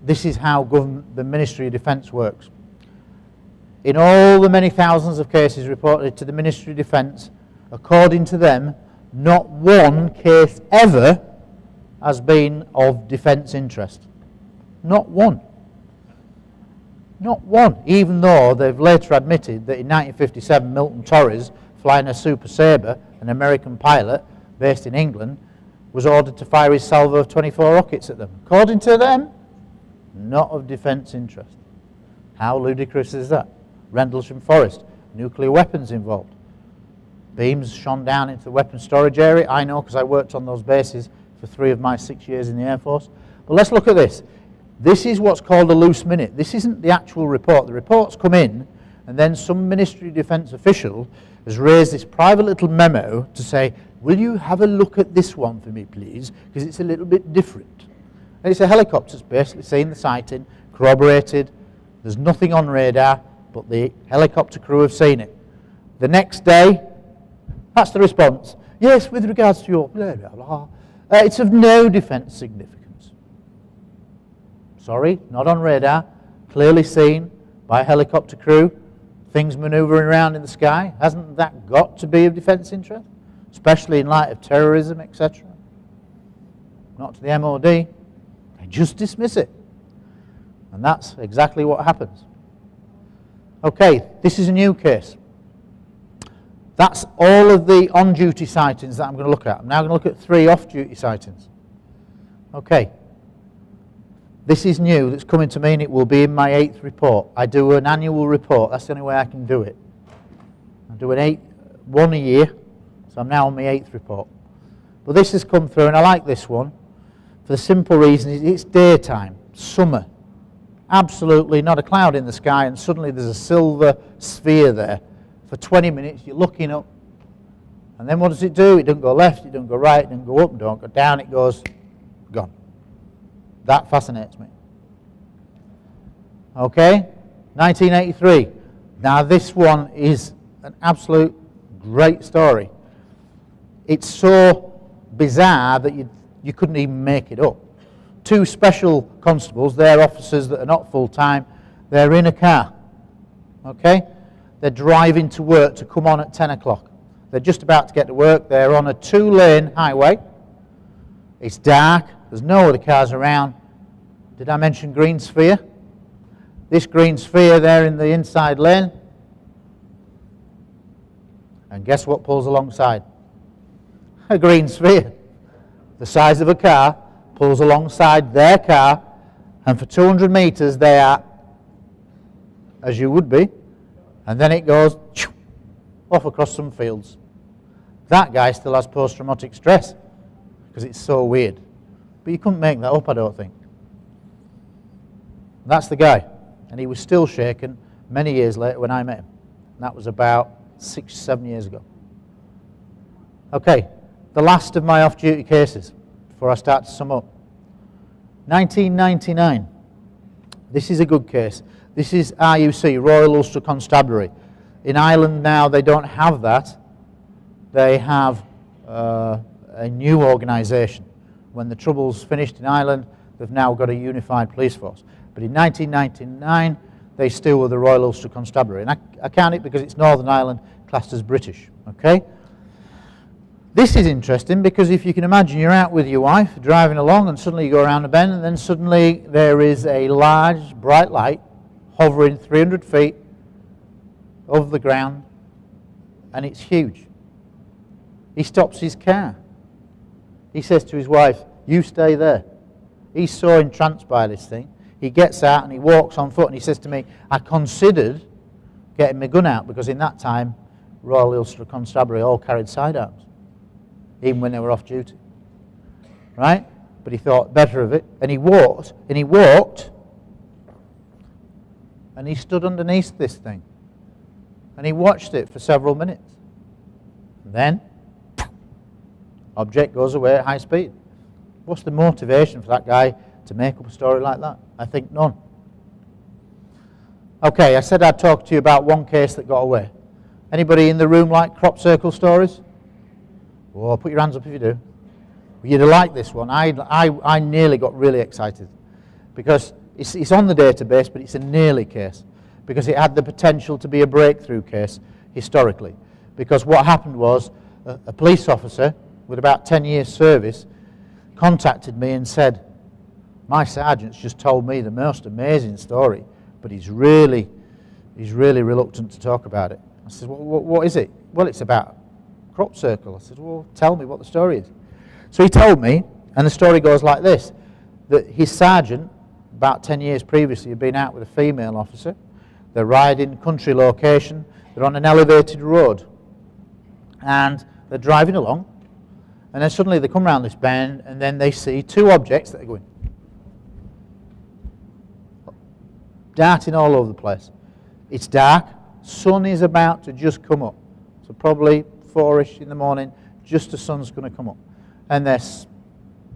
this is how the Ministry of Defence works. In all the many thousands of cases reported to the Ministry of Defence, according to them, not one case ever has been of defence interest. Not one. Not one, even though they've later admitted that in 1957 Milton Torres, flying a Super Sabre, an American pilot based in England, was ordered to fire his salvo of 24 rockets at them. According to them, not of defence interest. How ludicrous is that? Rendlesham Forest, nuclear weapons involved. Beams shone down into the weapons storage area. I know because I worked on those bases for 3 of my 6 years in the Air Force. But let's look at this. This is what's called a loose minute. This isn't the actual report. The reports come in, and then some Ministry of Defence official has raised this private little memo to say, will you have a look at this one for me, please, because it's a little bit different. And it's a helicopter that's basically seen the sighting, corroborated. There's nothing on radar, but the helicopter crew have seen it. The next day, that's the response. Yes, with regards to your blah, blah, blah, it's of no defence significance. Sorry, not on radar, clearly seen by a helicopter crew, things manoeuvring around in the sky. Hasn't that got to be of defence interest? Especially in light of terrorism, etc. Not to the MOD. They just dismiss it. And that's exactly what happens. Okay, this is a new case. That's all of the on-duty sightings that I'm going to look at. I'm now going to look at 3 off-duty sightings. Okay. This is new, that's coming to me, and it will be in my 8th report. I do an annual report. That's the only way I can do it. I do one a year, so I'm now on my 8th report. But this has come through, and I like this one for the simple reason it's daytime, summer. Absolutely not a cloud in the sky, and suddenly there's a silver sphere there. For 20 minutes, you're looking up, and then what does it do? It doesn't go left, it doesn't go right, it doesn't go up, it doesn't go down, it goes gone. That fascinates me. Okay, 1983. Now this one is an absolute great story. It's so bizarre that you couldn't even make it up. 2 special constables, they're officers that are not full-time, they're in a car. Okay, they're driving to work to come on at 10 o'clock. They're just about to get to work. They're on a 2-lane highway. It's dark, there's no other cars around. Did I mention green sphere? This green sphere there in the inside lane. And guess what pulls alongside? A green sphere. The size of a car pulls alongside their car, and for 200 meters they are, as you would be, and then it goes off across some fields. That guy still has post-traumatic stress because it's so weird. But you couldn't make that up, I don't think. That's the guy, and he was still shaken many years later when I met him. And that was about 6-7 years ago. Okay, the last of my off-duty cases before I start to sum up. 1999. This is a good case. This is RUC, Royal Ulster Constabulary. In Ireland now they don't have that. They have a new organisation. When the Trouble's finished in Ireland, they've now got a unified police force. But in 1999, they still were the Royal Ulster Constabulary. And I count it because it's Northern Ireland, classed as British. Okay? This is interesting because if you can imagine you're out with your wife, driving along, and suddenly you go around a bend, and then suddenly there is a large, bright light hovering 300 feet over the ground, and it's huge. He stops his car. He says to his wife, "You stay there." He's so entranced by this thing. He gets out and he walks on foot, and he says to me, "I considered getting my gun out," because in that time, Royal Ulster Constabulary all carried sidearms, even when they were off duty. Right? But he thought better of it, and he walked And he stood underneath this thing. And he watched it for several minutes. And then, object goes away at high speed. What's the motivation for that guy to make up a story like that? I think none. Okay, I said I'd talk to you about one case that got away. Anybody in the room like crop circle stories? Oh, put your hands up if you do. You'd like this one. I nearly got really excited because it's on the database, but it's a nearly case because it had the potential to be a breakthrough case historically. Because what happened was a police officer with about 10 years service contacted me and said, my sergeant's just told me the most amazing story, but he's really reluctant to talk about it. I said, well, what is it? Well, it's about crop circle. I said, well, tell me what the story is. So he told me, and the story goes like this, that his sergeant, about 10 years previously, had been out with a female officer. They're riding country location. They're on an elevated road. And they're driving along. And then suddenly they come around this bend, and then they see two objects that are going darting all over the place. It's dark. Sun is about to just come up. So probably 4-ish in the morning, just the sun's going to come up. And they're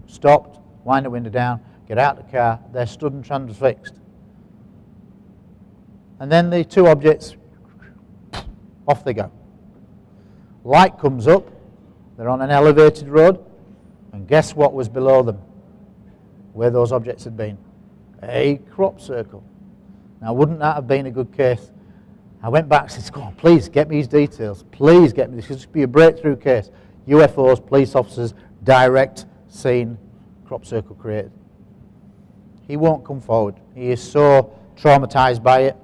stopped, wind the window down, get out of the car, they're stood and transfixed. And then the two objects, off they go. Light comes up, they're on an elevated road, and guess what was below them? Where those objects had been? A crop circle. Now, wouldn't that have been a good case? I went back and said, "Come on, please get me these details. Please get me this. This could be a breakthrough case. UFOs, police officers, direct scene, crop circle created." He won't come forward. He is so traumatized by it.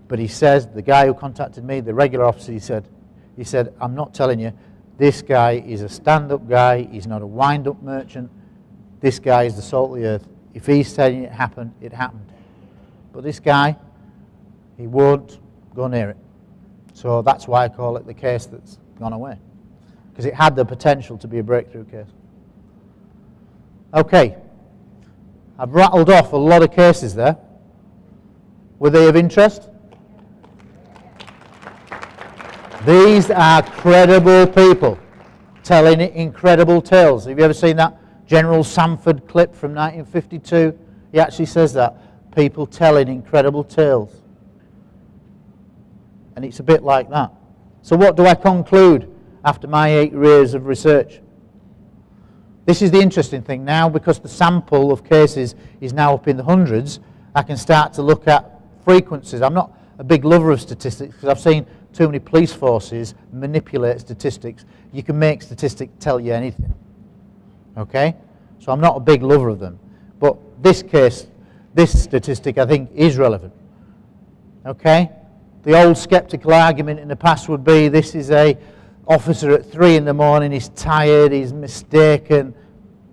But he says, the guy who contacted me, the regular officer, he said, "I'm not telling you, this guy is a stand-up guy. He's not a wind-up merchant. This guy is the salt of the earth. If he's telling you it happened, it happened." But this guy, he won't go near it. So that's why I call it the case that's gone away. Because it had the potential to be a breakthrough case. Okay. I've rattled off a lot of cases there. Were they of interest? These are credible people telling incredible tales. Have you ever seen that General Sanford clip from 1952? He actually says that. People telling incredible tales. And it's a bit like that. So what do I conclude after my 8 years of research? This is the interesting thing now, because the sample of cases is now up in the hundreds, I can start to look at frequencies. I'm not a big lover of statistics because I've seen too many police forces manipulate statistics. You can make statistics tell you anything. Okay? So I'm not a big lover of them. But this case, this statistic I think is relevant. Okay? The old skeptical argument in the past would be this is a officer at 3 in the morning, he's tired, he's mistaken.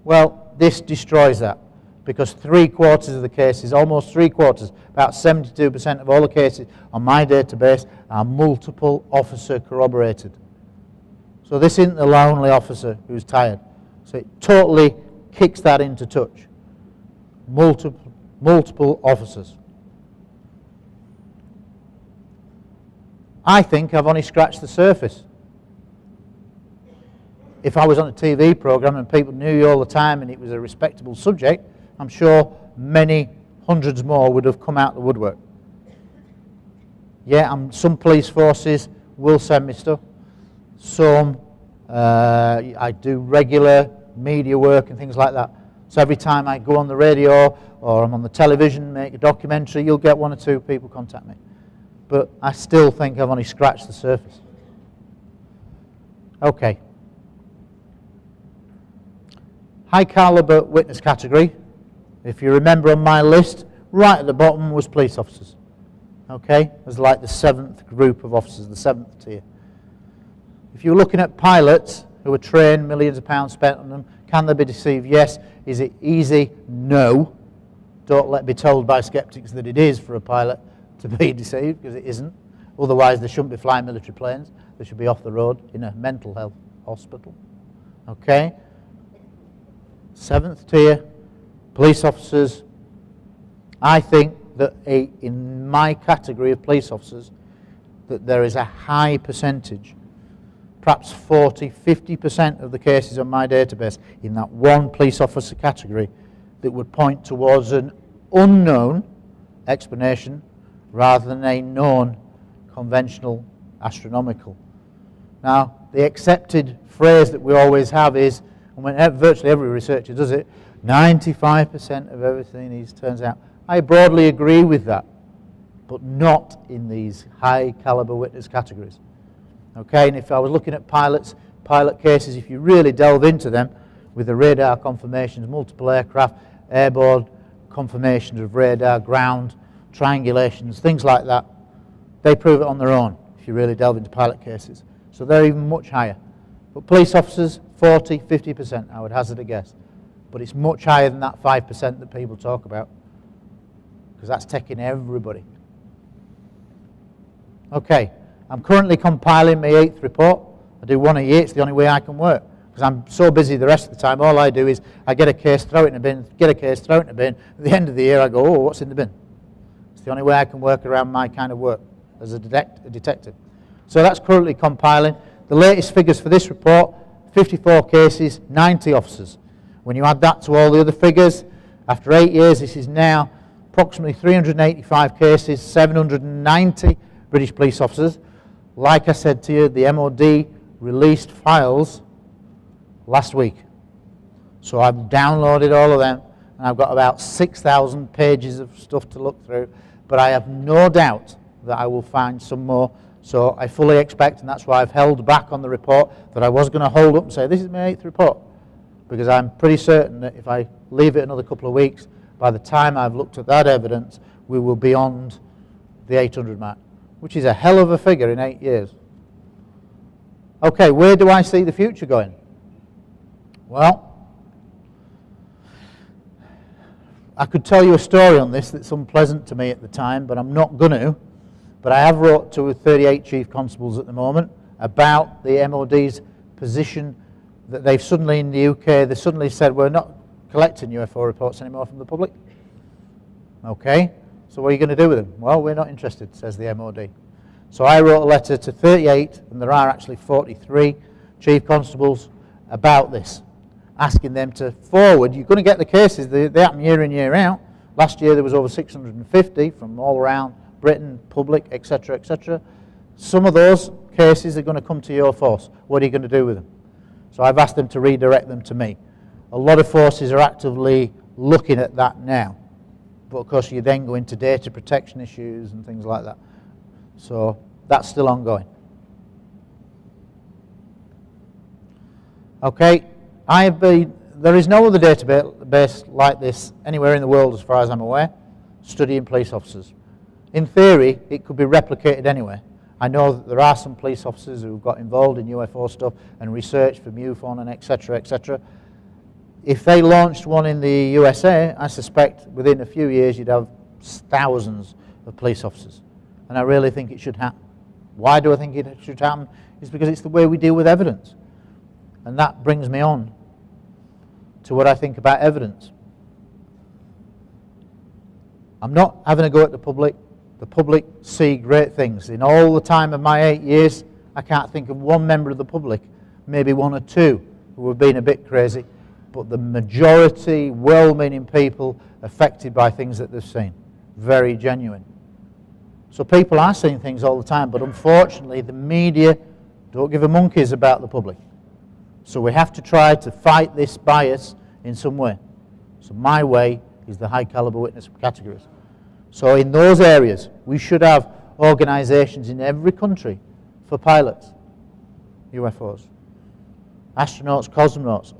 Well, this destroys that, because 3/4 of the cases, almost 3/4, about 72% of all the cases on my database are multiple officer corroborated. So this isn't the lonely officer who's tired. So it totally kicks that into touch. Multiple officers. I think I've only scratched the surface. If I was on a TV program and people knew you all the time and it was a respectable subject, I'm sure many hundreds more would have come out the woodwork. Yeah, some police forces will send me stuff. Some, I do regular media work and things like that. So every time I go on the radio or I'm on the television, make a documentary, you'll get 1 or 2 people contact me. But I still think I've only scratched the surface. Okay. High caliber witness category. If you remember on my list, right at the bottom was police officers. Okay? It was like the 7th group of officers, the 7th tier. If you're looking at pilots who are trained, millions of pounds spent on them, can they be deceived? Yes. Is it easy? No. Don't be told by skeptics that it is for a pilot to be deceived, because it isn't. Otherwise they shouldn't be flying military planes. They should be off the road in a mental health hospital. Okay? 7th tier, police officers. I think that in my category of police officers, that there is a high percentage, perhaps 40, 50% of the cases on my database in that one police officer category that would point towards an unknown explanation rather than a known conventional astronomical. Now, the accepted phrase that we always have is, and virtually every researcher does it, 95% of everything is turns out. I broadly agree with that, but not in these high caliber witness categories. Okay, and if I was looking at pilot cases, if you really delve into them with the radar confirmations, multiple aircraft, airborne confirmations of radar, ground, triangulations, things like that, they prove it on their own if you really delve into pilot cases. So they're even much higher. But police officers, 40, 50%, I would hazard a guess. But it's much higher than that 5% that people talk about, because that's taking everybody. Okay, I'm currently compiling my 8th report. I do one a year. It's the only way I can work, because I'm so busy the rest of the time. All I do is I get a case, throw it in a bin, get a case, throw it in a bin. At the end of the year, I go, oh, what's in the bin? It's the only way I can work around my kind of work as a detective. So that's currently compiling. The latest figures for this report, 54 cases, 90 officers. When you add that to all the other figures, after 8 years, this is now approximately 385 cases, 790 British police officers. Like I said to you, the MOD released files last week. So I've downloaded all of them, and I've got about 6,000 pages of stuff to look through, but I have no doubt that I will find some more. So I fully expect, and that's why I've held back on the report, that I was going to hold up and say, this is my 8th report, because I'm pretty certain that if I leave it another couple of weeks, by the time I've looked at that evidence, we will be beyond the 800 mark, which is a hell of a figure in 8 years. Okay, where do I see the future going? Well, I could tell you a story on this that's unpleasant to me at the time, but I'm not going to. But I have wrote to 38 chief constables at the moment about the MOD's position that they've suddenly, in the UK, they suddenly said, we're not collecting UFO reports anymore from the public. Okay, so what are you going to do with them? Well, we're not interested, says the MOD. So I wrote a letter to 38, and there are actually 43 chief constables about this, asking them to forward. You're going to get the cases, they happen year in, year out. Last year there was over 650 from all around Britain, public, etc., etc. Some of those cases are going to come to your force. What are you going to do with them? So I've asked them to redirect them to me. A lot of forces are actively looking at that now. But of course you then go into data protection issues and things like that. So that's still ongoing. Okay, there is no other database like this anywhere in the world as far as I'm aware, studying police officers. In theory, it could be replicated anywhere. I know that there are some police officers who got involved in UFO stuff and research for MUFON and etc., etc. If they launched one in the USA, I suspect within a few years you'd have thousands of police officers. And I really think it should happen. Why do I think it should happen? It's because it's the way we deal with evidence. And that brings me on to what I think about evidence. I'm not having a go at the public. The public see great things. In all the time of my 8 years, I can't think of one member of the public, maybe one or two, who have been a bit crazy, but the majority, well-meaning people affected by things that they've seen. Very genuine. So people are seeing things all the time, but unfortunately the media don't give a monkeys about the public. So we have to try to fight this bias in some way. So my way is the high caliber witness categories. So in those areas, we should have organizations in every country for pilots, UFOs, astronauts, cosmonauts,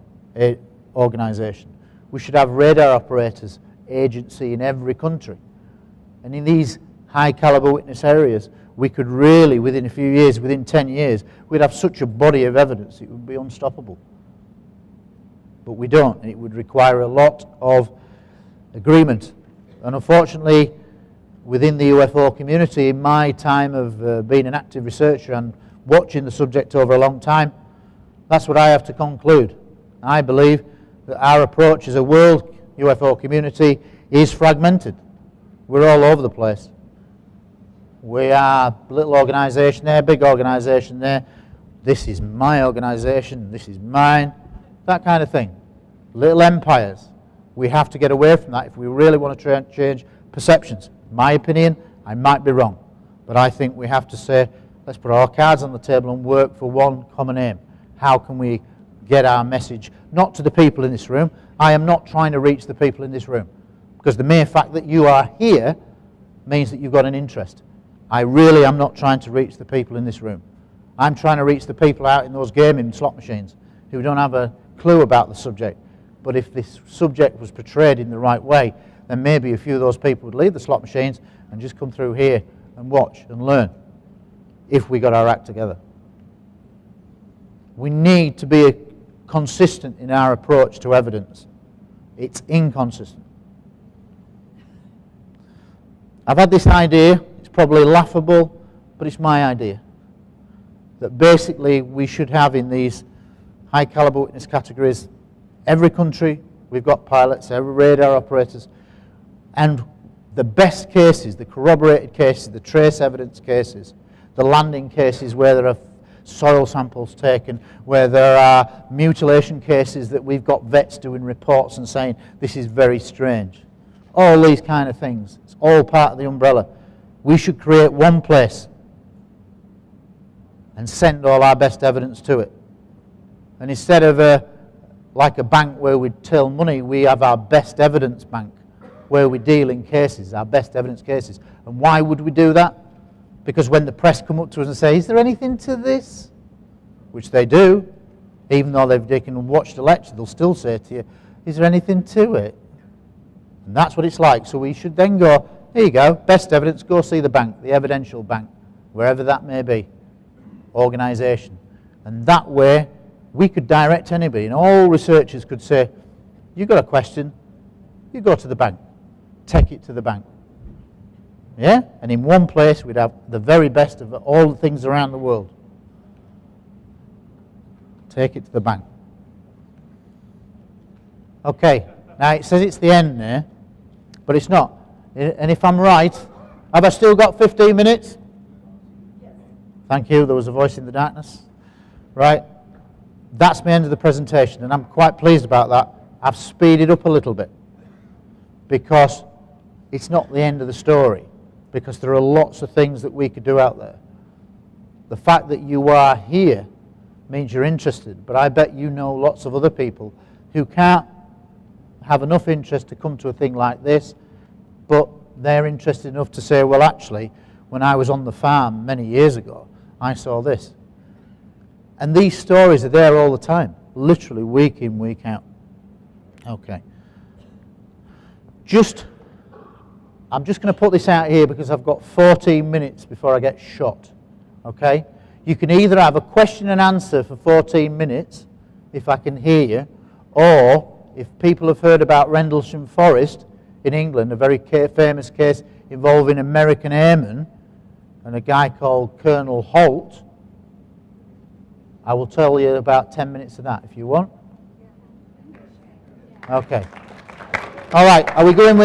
organization. We should have radar operators, agency in every country. And in these high caliber witness areas, we could really, within a few years, within 10 years, we'd have such a body of evidence, it would be unstoppable. But we don't, and it would require a lot of agreement. And unfortunately, within the UFO community, in my time of being an active researcher and watching the subject over a long time, that's what I have to conclude. I believe that our approach as a world UFO community is fragmented. We're all over the place. We are a little organisation there, big organisation there. This is my organisation, this is mine, that kind of thing. Little empires. We have to get away from that if we really want to try and change perceptions. My opinion, I might be wrong, but I think we have to say, let's put our cards on the table and work for one common aim. How can we get our message, not to the people in this room? I am not trying to reach the people in this room, because the mere fact that you are here means that you've got an interest. I really am not trying to reach the people in this room. I'm trying to reach the people out in those gaming slot machines who don't have a clue about the subject. But if this subject was portrayed in the right way, then maybe a few of those people would leave the slot machines and just come through here and watch and learn, if we got our act together. We need to be consistent in our approach to evidence. It's inconsistent. I've had this idea, it's probably laughable, but it's my idea, that basically we should have in these high caliber witness categories, every country, we've got pilots, every radar operators, and the best cases, the corroborated cases, the trace evidence cases, the landing cases where there are soil samples taken, where there are mutilation cases that we've got vets doing reports and saying this is very strange. All these kind of things. It's all part of the umbrella. We should create one place and send all our best evidence to it. And instead of like a bank where we till money, we have our best evidence bank where we deal in cases, our best evidence cases. And why would we do that? Because when the press come up to us and say, is there anything to this? Which they do, even though they can watch the lecture, they'll still say to you, is there anything to it? And that's what it's like. So we should then go, here you go, best evidence, go see the bank, the evidential bank, wherever that may be, organisation. And that way, we could direct anybody, and all researchers could say, you've got a question, you go to the bank, take it to the bank. Yeah? And in one place, we'd have the very best of all the things around the world. Take it to the bank. Okay, now it says it's the end there, but it's not. And if I'm right, have I still got 15 minutes? Yes. Thank you, there was a voice in the darkness. Right, that's the end of the presentation, and I'm quite pleased about that. I've speeded up a little bit, because it's not the end of the story, because there are lots of things that we could do out there. The fact that you are here means you're interested, but I bet you know lots of other people who can't have enough interest to come to a thing like this, but they're interested enough to say, well, actually, when I was on the farm many years ago, I saw this. And these stories are there all the time, literally week in, week out. Okay. I'm just going to put this out here because I've got 14 minutes before I get shot. Okay? You can either have a question and answer for 14 minutes, if I can hear you, or if people have heard about Rendlesham Forest in England, a very famous case involving American airmen and a guy called Colonel Holt, I will tell you about 10 minutes of that if you want. Okay. All right, are we going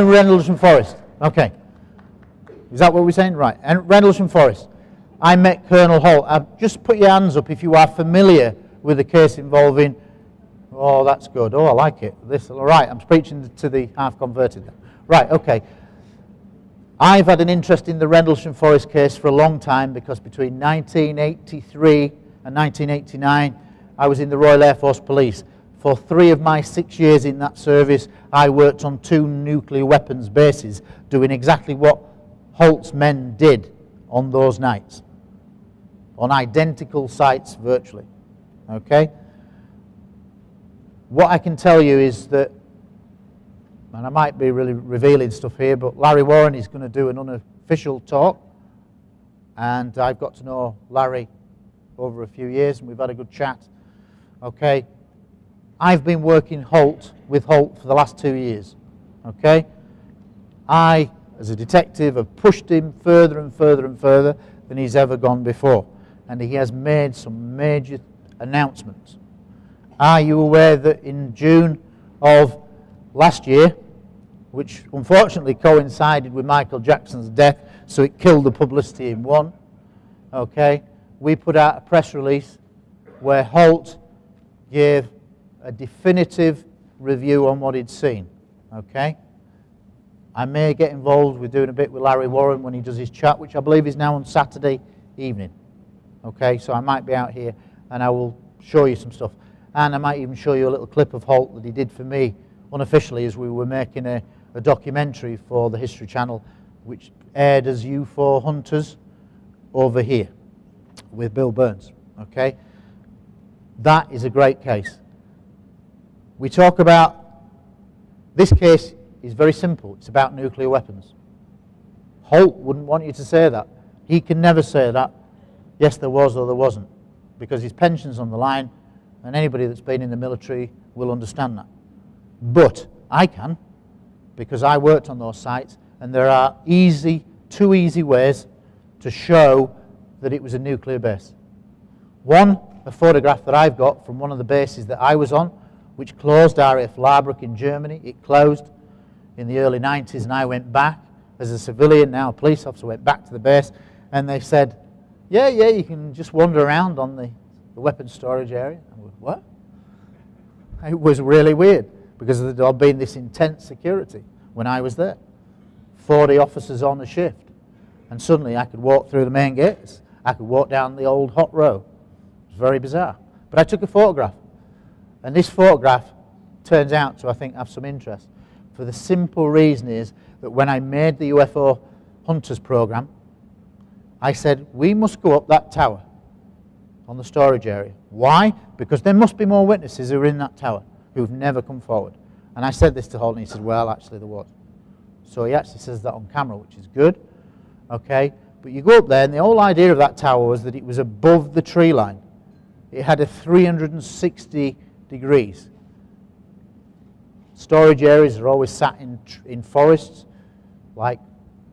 Rendlesham Forest? Okay. Is that what we're saying? Right. And Rendlesham Forest. I met Colonel Holt. Just put your hands up if you are familiar with a case involving, oh, that's good. Oh, I like it. This, all right, I'm preaching to the half-converted then. Right, okay. I've had an interest in the Rendlesham Forest case for a long time because between 1983 and 1989, I was in the Royal Air Force Police. For 3 of my 6 years in that service, I worked on 2 nuclear weapons bases, doing exactly what Holt's men did on those nights, on identical sites virtually. Okay? What I can tell you is that, and I might be really revealing stuff here, but Larry Warren is going to do an unofficial talk, and I've got to know Larry over a few years, and we've had a good chat. Okay? I've been working with Holt for the last 2 years. Okay? I, as a detective, have pushed him further and further and further than he's ever gone before. And he has made some major announcements. Are you aware that in June of last year, which unfortunately coincided with Michael Jackson's death, so it killed the publicity in one. Okay, we put out a press release where Holt gave a definitive review on what he'd seen. Okay, I may get involved with doing a bit with Larry Warren when he does his chat, which I believe is now on Saturday evening. Okay, so I might be out here and I will show you some stuff. And I might even show you a little clip of Holt that he did for me unofficially as we were making a documentary for the History Channel, which aired as UFO Hunters over here with Bill Burns. Okay, that is a great case. We talk about, this case is very simple. It's about nuclear weapons. Holt wouldn't want you to say that. He can never say that, yes there was or there wasn't, because his pension's on the line, and anybody that's been in the military will understand that. But I can, because I worked on those sites, and there are two easy ways to show that it was a nuclear base. One, a photograph that I've got from one of the bases that I was on, which closed, RAF Labrook in Germany. It closed in the early 90s, and I went back as a civilian, now a police officer, went back to the base, and they said, yeah, you can just wander around on the weapons storage area. I went, what? It was really weird, because there had been this intense security when I was there. 40 officers on a shift, and suddenly I could walk through the main gates. I could walk down the old hot row. It was very bizarre. But I took a photograph, and this photograph turns out to, I think, have some interest, for the simple reason is that when I made the UFO Hunters program, I said, we must go up that tower on the storage area. Why? Because there must be more witnesses who are in that tower who've never come forward. And I said this to Holt, and he said, well, actually there was. So he actually says that on camera, which is good. Okay, but you go up there, and the whole idea of that tower was that it was above the tree line. It had a 360 degrees. Storage areas are always sat in forests, like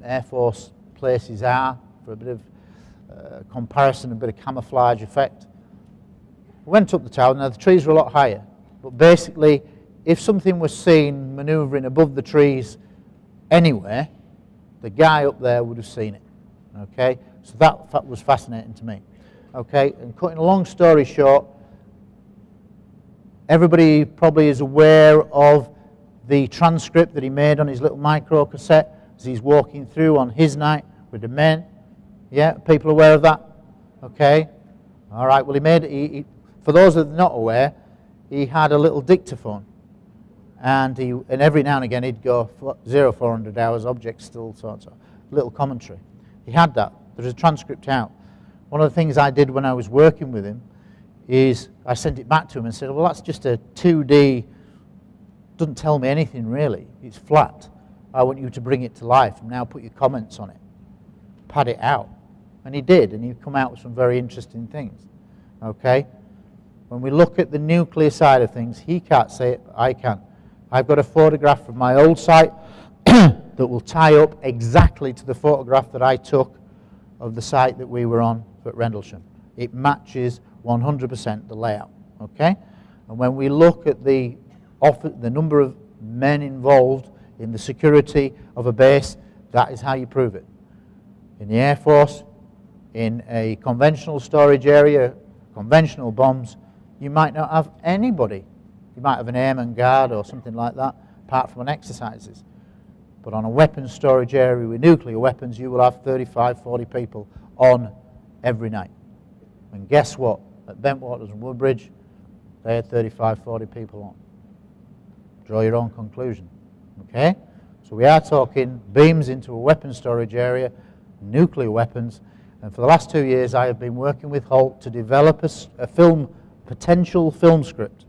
Air Force places are, for a bit of comparison, a bit of camouflage effect. We went up the tower. Now the trees were a lot higher, but basically if something was seen manoeuvring above the trees anywhere, the guy up there would have seen it. Okay, so that was fascinating to me. Okay, and cutting a long story short, everybody probably is aware of the transcript that he made on his little micro cassette as he's walking through on his night with the men. Yeah, people aware of that? Okay. All right, well he made, for those that are not aware, he had a little dictaphone, and every now and again he'd go 0400 hours, object still, so and so, little commentary. He had that. There's a transcript out. One of the things I did when I was working with him is I sent it back to him and said, well, that's just a 2D, doesn't tell me anything really, it's flat. I want you to bring it to life and now put your comments on it, pad it out. And he did, and he'd come out with some very interesting things. Okay? When we look at the nuclear side of things, he can't say it, but I can. I've got a photograph from my old site that will tie up exactly to the photograph that I took of the site that we were on at Rendlesham. It matches 100% the layout. Okay? And when we look at the number of men involved in the security of a base, that is how you prove it. In the Air Force, in a conventional storage area, conventional bombs, you might not have anybody. You might have an airman guard or something like that, apart from on exercises. But on a weapons storage area with nuclear weapons, you will have 35, 40 people on every night. And guess what? At Bentwaters and Woodbridge, they had 35, 40 people on. Draw your own conclusion. Okay? So we are talking beams into a weapons storage area, nuclear weapons, and for the last 2 years I have been working with Holt to develop a potential film script,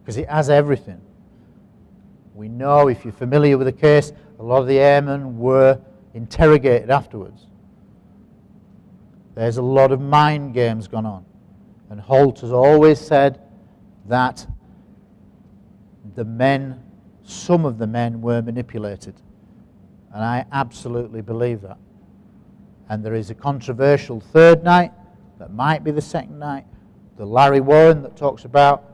because it has everything. We know, if you're familiar with the case, a lot of the airmen were interrogated afterwards. There's a lot of mind games gone on, and Holt has always said that some of the men were manipulated, and I absolutely believe that. And there is a controversial third night that might be the second night. The Larry Warren that talks about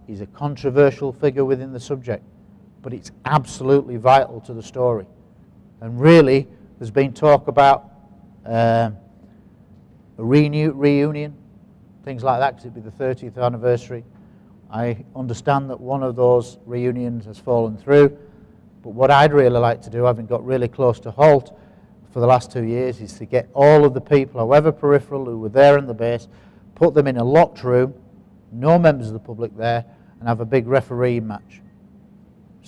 is a controversial figure within the subject, but it's absolutely vital to the story. And really, there's been talk about a reunion, things like that, because it'd be the 30th anniversary. I understand that one of those reunions has fallen through, but what I'd really like to do, having got really close to Holt for the last 2 years, is to get all of the people, however peripheral, who were there in the base, put them in a locked room, no members of the public there, and have a big referee match.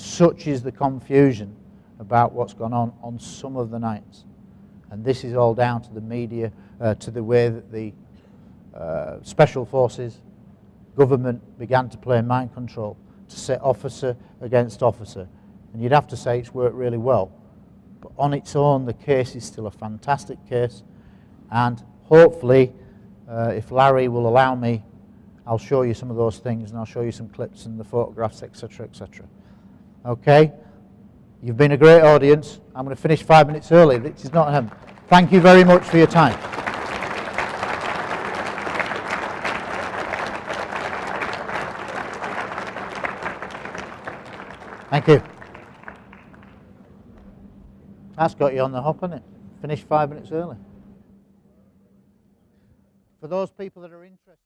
Such is the confusion about what's gone on some of the nights. And this is all down to the media, to the way that the special forces, government began to play mind control, to set officer against officer. And you'd have to say it's worked really well. But on its own, the case is still a fantastic case. And hopefully, if Larry will allow me, I'll show you some of those things, and I'll show you some clips and the photographs, etc., etc. Okay? You've been a great audience. I'm going to finish 5 minutes early. This is not him. Thank you very much for your time. Thank you. That's got you on the hop, hasn't it? Finish 5 minutes early. For those people that are interested.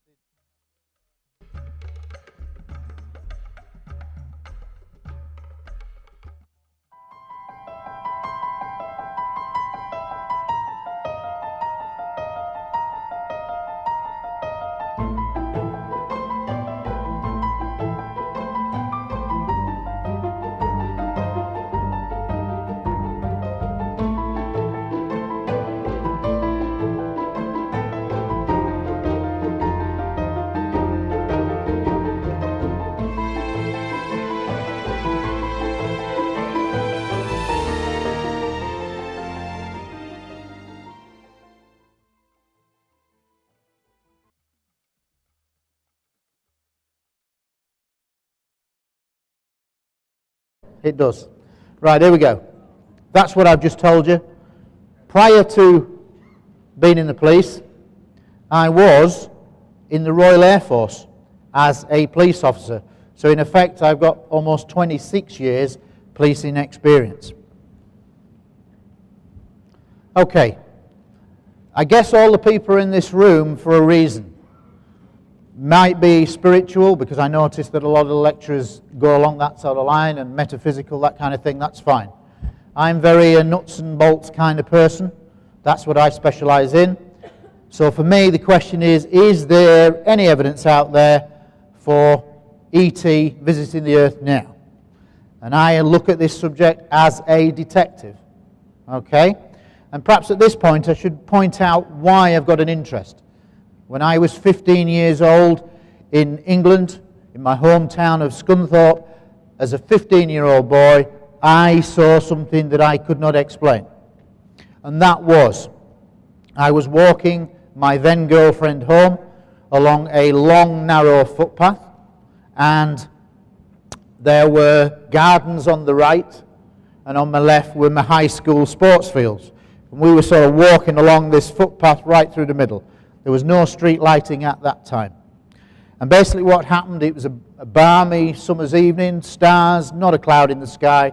It does. Right, here we go. That's what I've just told you. Prior to being in the police, I was in the Royal Air Force as a police officer. So in effect, I've got almost 26 years policing experience. Okay. I guess all the people are in this room for a reason. Might be spiritual, because I noticed that a lot of the lecturers go along that sort of line, and metaphysical, that kind of thing. That's fine. I'm very a nuts and bolts kind of person. That's what I specialize in. So for me, the question is there any evidence out there for ET visiting the Earth now? And I look at this subject as a detective. Okay? And perhaps at this point I should point out why I've got an interest. When I was 15 years old in England, in my hometown of Scunthorpe, as a 15-year-old boy, I saw something that I could not explain. And that was, I was walking my then girlfriend home along a long, narrow footpath, and there were gardens on the right, and on my left were my high school sports fields. And we were sort of walking along this footpath right through the middle. There was no street lighting at that time. And basically what happened, it was a balmy summer's evening, stars, not a cloud in the sky.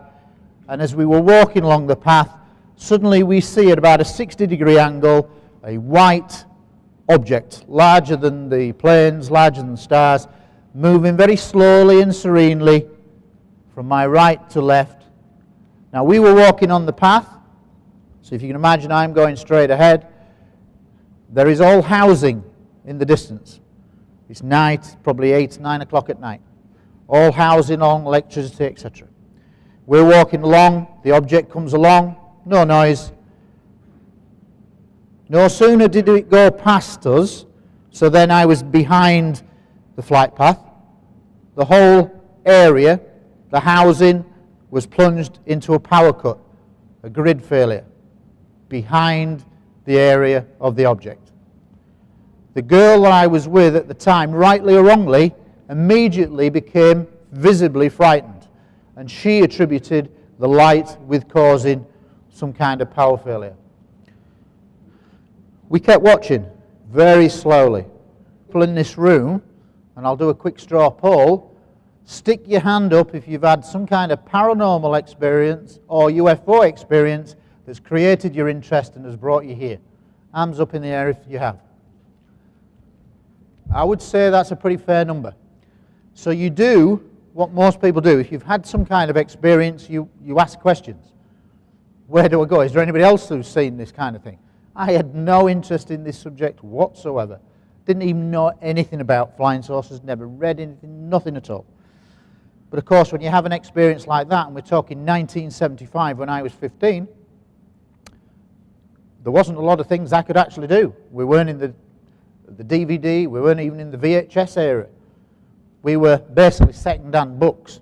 And as we were walking along the path, suddenly we see at about a 60-degree angle a white object, larger than the planes, larger than the stars, moving very slowly and serenely from my right to left. Now we were walking on the path, so if you can imagine I'm going straight ahead. There is all housing in the distance. It's night, probably 8, 9 o'clock at night. All housing on, electricity, etc. We're walking along, the object comes along, no noise. No sooner did it go past us, so then I was behind the flight path. The whole area, the housing, was plunged into a power cut, a grid failure, behind the area of the object. The girl that I was with at the time, rightly or wrongly, immediately became visibly frightened, and she attributed the light with causing some kind of power failure. We kept watching very slowly. People in this room, and I'll do a quick straw poll, Stick your hand up if you've had some kind of paranormal experience or UFO experience that's created your interest and has brought you here. Hands up in the air if you have. I would say that's a pretty fair number. So you do what most people do. If you've had some kind of experience, you ask questions. Where do I go? Is there anybody else who's seen this kind of thing? I had no interest in this subject whatsoever. Didn't even know anything about flying saucers, never read anything, nothing at all. But of course, when you have an experience like that, and we're talking 1975 when I was 15, there wasn't a lot of things I could actually do. We weren't in the DVD, we weren't even in the VHS era. We were basically second-hand books.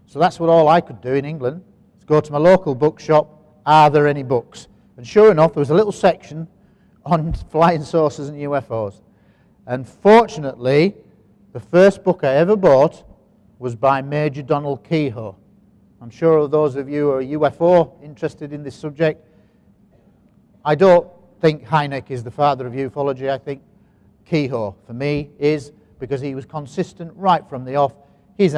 So that's what all I could do in England, is go to my local bookshop, are there any books? And sure enough, there was a little section on flying saucers and UFOs. And fortunately, the first book I ever bought was by Major Donald Kehoe. I'm sure those of you who are UFO interested in this subject, I don't think Hynek is the father of ufology. I think Kehoe, for me, is, because he was consistent right from the off. His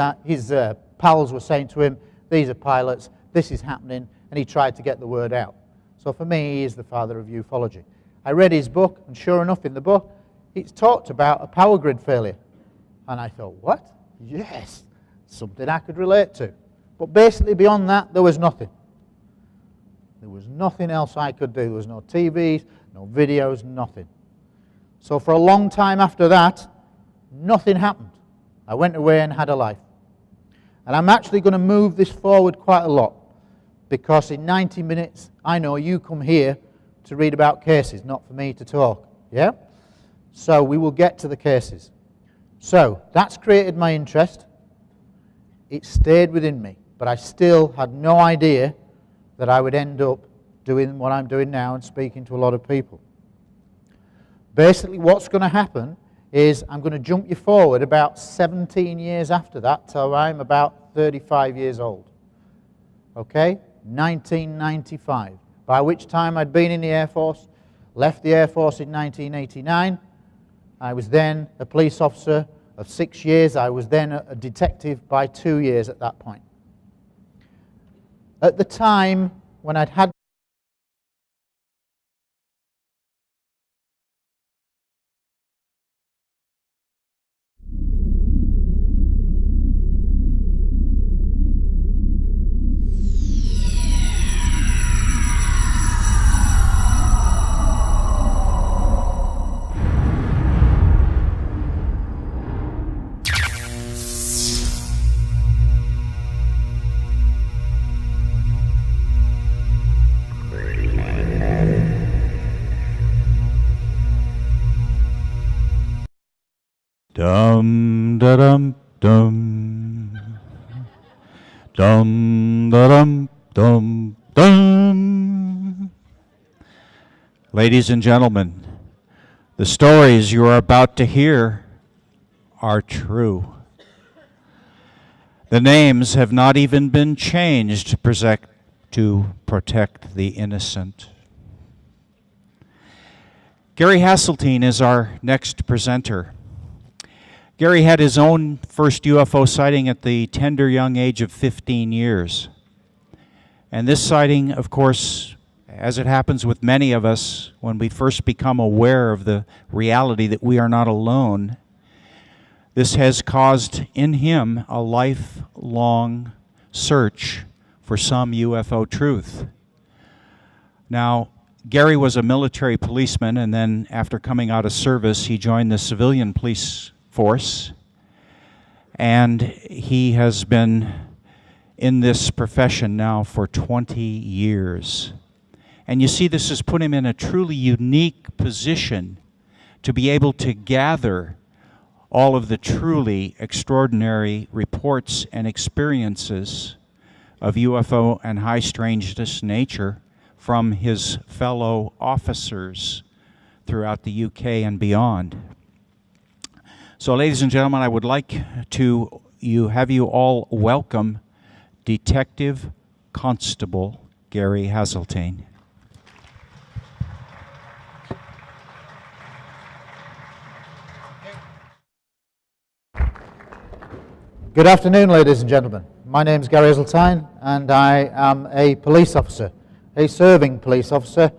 pals were saying to him, these are pilots, this is happening, and he tried to get the word out. So for me, he is the father of ufology. I read his book, and sure enough, in the book, it's talked about a power grid failure. And I thought, what? Yes, something I could relate to. But basically, beyond that, there was nothing. There was nothing else I could do. There was no TVs, no videos, nothing. So for a long time after that, nothing happened. I went away and had a life. And I'm actually going to move this forward quite a lot, because in 90 minutes, I know you come here to read about cases, not for me to talk. Yeah? So we will get to the cases. So that's created my interest. It stayed within me, but I still had no idea that I would end up doing what I'm doing now and speaking to a lot of people. Basically, what's going to happen is I'm going to jump you forward about 17 years after that till I'm about 35 years old. Okay? 1995, by which time I'd been in the Air Force, left the Air Force in 1989. I was then a police officer of 6 years. I was then a detective by 2 years at that point. At the time when I'd had Dum da dum dum. Dum da dum dum dum. Ladies and gentlemen, the stories you are about to hear are true. The names have not even been changed to protect the innocent. Gary Heseltine is our next presenter. Gary had his own first UFO sighting at the tender young age of 15 years. And this sighting, of course, as it happens with many of us, when we first become aware of the reality that we are not alone, this has caused in him a lifelong search for some UFO truth. Now, Gary was a military policeman, and then after coming out of service, he joined the civilian police force, and he has been in this profession now for 20 years. And you see, this has put him in a truly unique position to be able to gather all of the truly extraordinary reports and experiences of UFO and high strangeness nature from his fellow officers throughout the UK and beyond. So, ladies and gentlemen, I would like to have you all welcome Detective Constable Gary Heseltine. Good afternoon, ladies and gentlemen. My name is Gary Heseltine, and I am a police officer, a serving police officer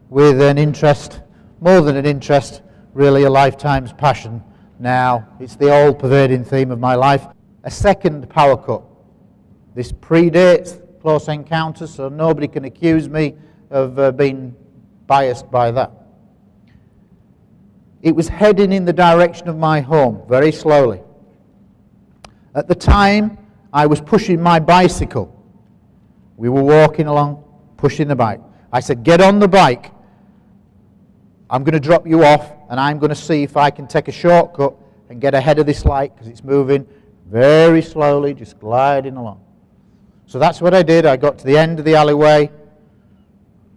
with an interest, more than an interest, really a lifetime's passion. Now, it's the all-pervading theme of my life. A second power cut. This predates close encounters, so nobody can accuse me of being biased by that. It was heading in the direction of my home, very slowly. At the time, I was pushing my bicycle. We were walking along, pushing the bike. I said, get on the bike. I'm going to drop you off, and I'm going to see if I can take a shortcut and get ahead of this light, because it's moving very slowly, just gliding along. So that's what I did. I got to the end of the alleyway,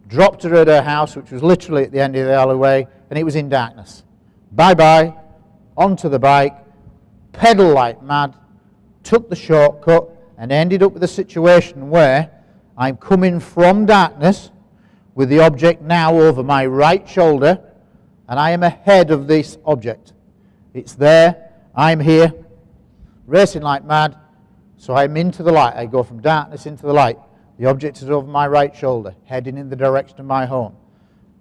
dropped her at her house, which was literally at the end of the alleyway, and it was in darkness. Bye-bye, onto the bike, pedal like mad, took the shortcut, and ended up with a situation where I'm coming from darkness with the object now over my right shoulder, and I am ahead of this object. It's there, I'm here, racing like mad, so I'm into the light. I go from darkness into the light. The object is over my right shoulder, heading in the direction of my home.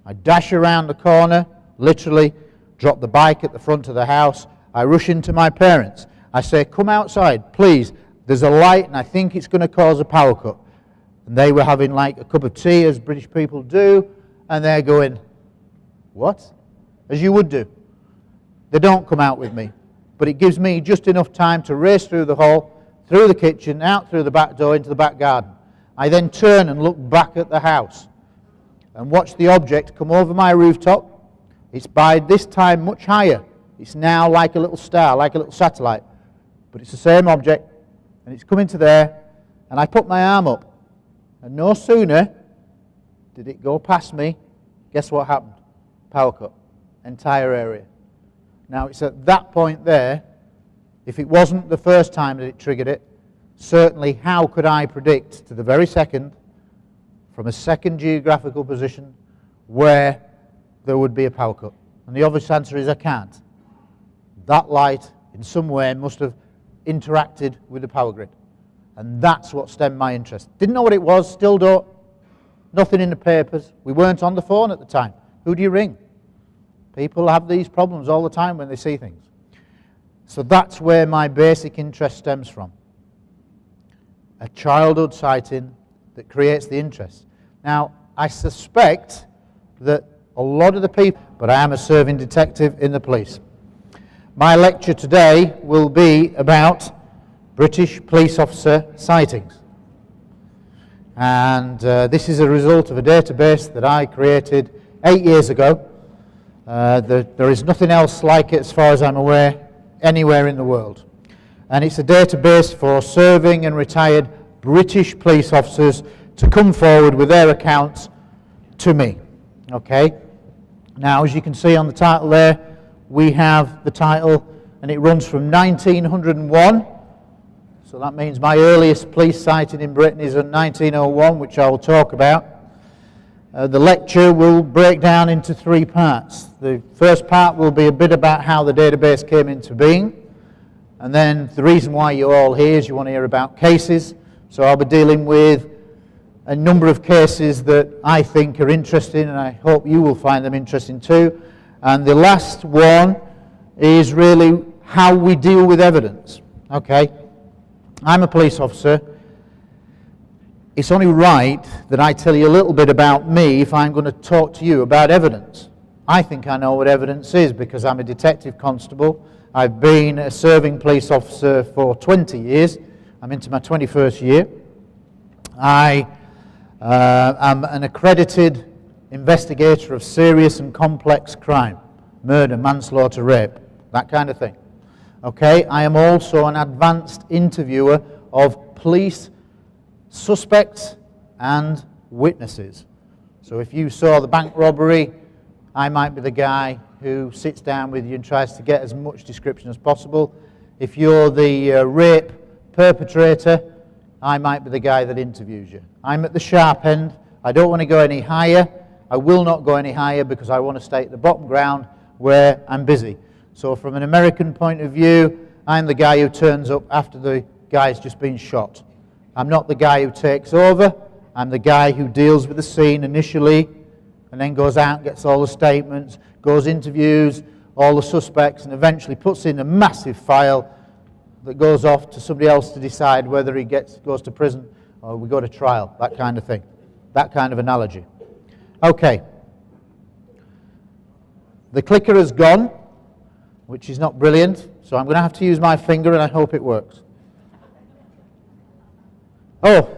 I dash around the corner, literally drop the bike at the front of the house. I rush into my parents. I say, come outside, please. There's a light and I think it's going to cause a power cut. And they were having like a cup of tea, as British people do, and they're going, what? As you would do. They don't come out with me. But it gives me just enough time to race through the hall, through the kitchen, out through the back door, into the back garden. I then turn and look back at the house and watch the object come over my rooftop. It's by this time much higher. It's now like a little star, like a little satellite. But it's the same object, and it's coming to there, and I put my arm up. And no sooner did it go past me, guess what happened? Power cut. Entire area. Now, it's at that point there, if it wasn't the first time that it triggered it, certainly how could I predict to the very second, from a second geographical position, where there would be a power cut? And the obvious answer is I can't. That light, in some way, must have interacted with the power grid. And that's what stemmed my interest. Didn't know what it was, still don't. Nothing in the papers. We weren't on the phone at the time. Who do you ring? People have these problems all the time when they see things. So that's where my basic interest stems from. A childhood sighting that creates the interest. Now, I suspect that a lot of the people, but I am a serving detective in the police. My lecture today will be about British police officer sightings. And this is a result of a database that I created 8 years ago. There is nothing else like it, as far as I'm aware, anywhere in the world. And it's a database for serving and retired British police officers to come forward with their accounts to me. Okay? Now, as you can see on the title there, we have the title, and it runs from 1901. So that means my earliest police sighting in Britain is in 1901, which I will talk about. The lecture will break down into 3 parts. The first part will be a bit about how the database came into being. And then the reason why you're all here is you want to hear about cases. So I'll be dealing with a number of cases that I think are interesting, and I hope you will find them interesting too. And the last one is really how we deal with evidence. Okay? I'm a police officer. It's only right that I tell you a little bit about me if I'm going to talk to you about evidence. I think I know what evidence is because I'm a detective constable. I've been a serving police officer for 20 years. I'm into my 21st year. I am an accredited investigator of serious and complex crime, murder, manslaughter, rape, that kind of thing. Okay, I am also an advanced interviewer of police suspects and witnesses. So if you saw the bank robbery, I might be the guy who sits down with you and tries to get as much description as possible. If you're the rape perpetrator, I might be the guy that interviews you. I'm at the sharp end. I don't want to go any higher. I will not go any higher because I want to stay at the bottom ground where I'm busy. So from an American point of view, I'm the guy who turns up after the guy's just been shot. I'm not the guy who takes over. I'm the guy who deals with the scene initially and then goes out and gets all the statements, goes interviews all the suspects, and eventually puts in a massive file that goes off to somebody else to decide whether he goes to prison or we go to trial, that kind of thing, that kind of analogy. Okay. The clicker has gone, which is not brilliant, so I'm going to have to use my finger and I hope it works. Oh,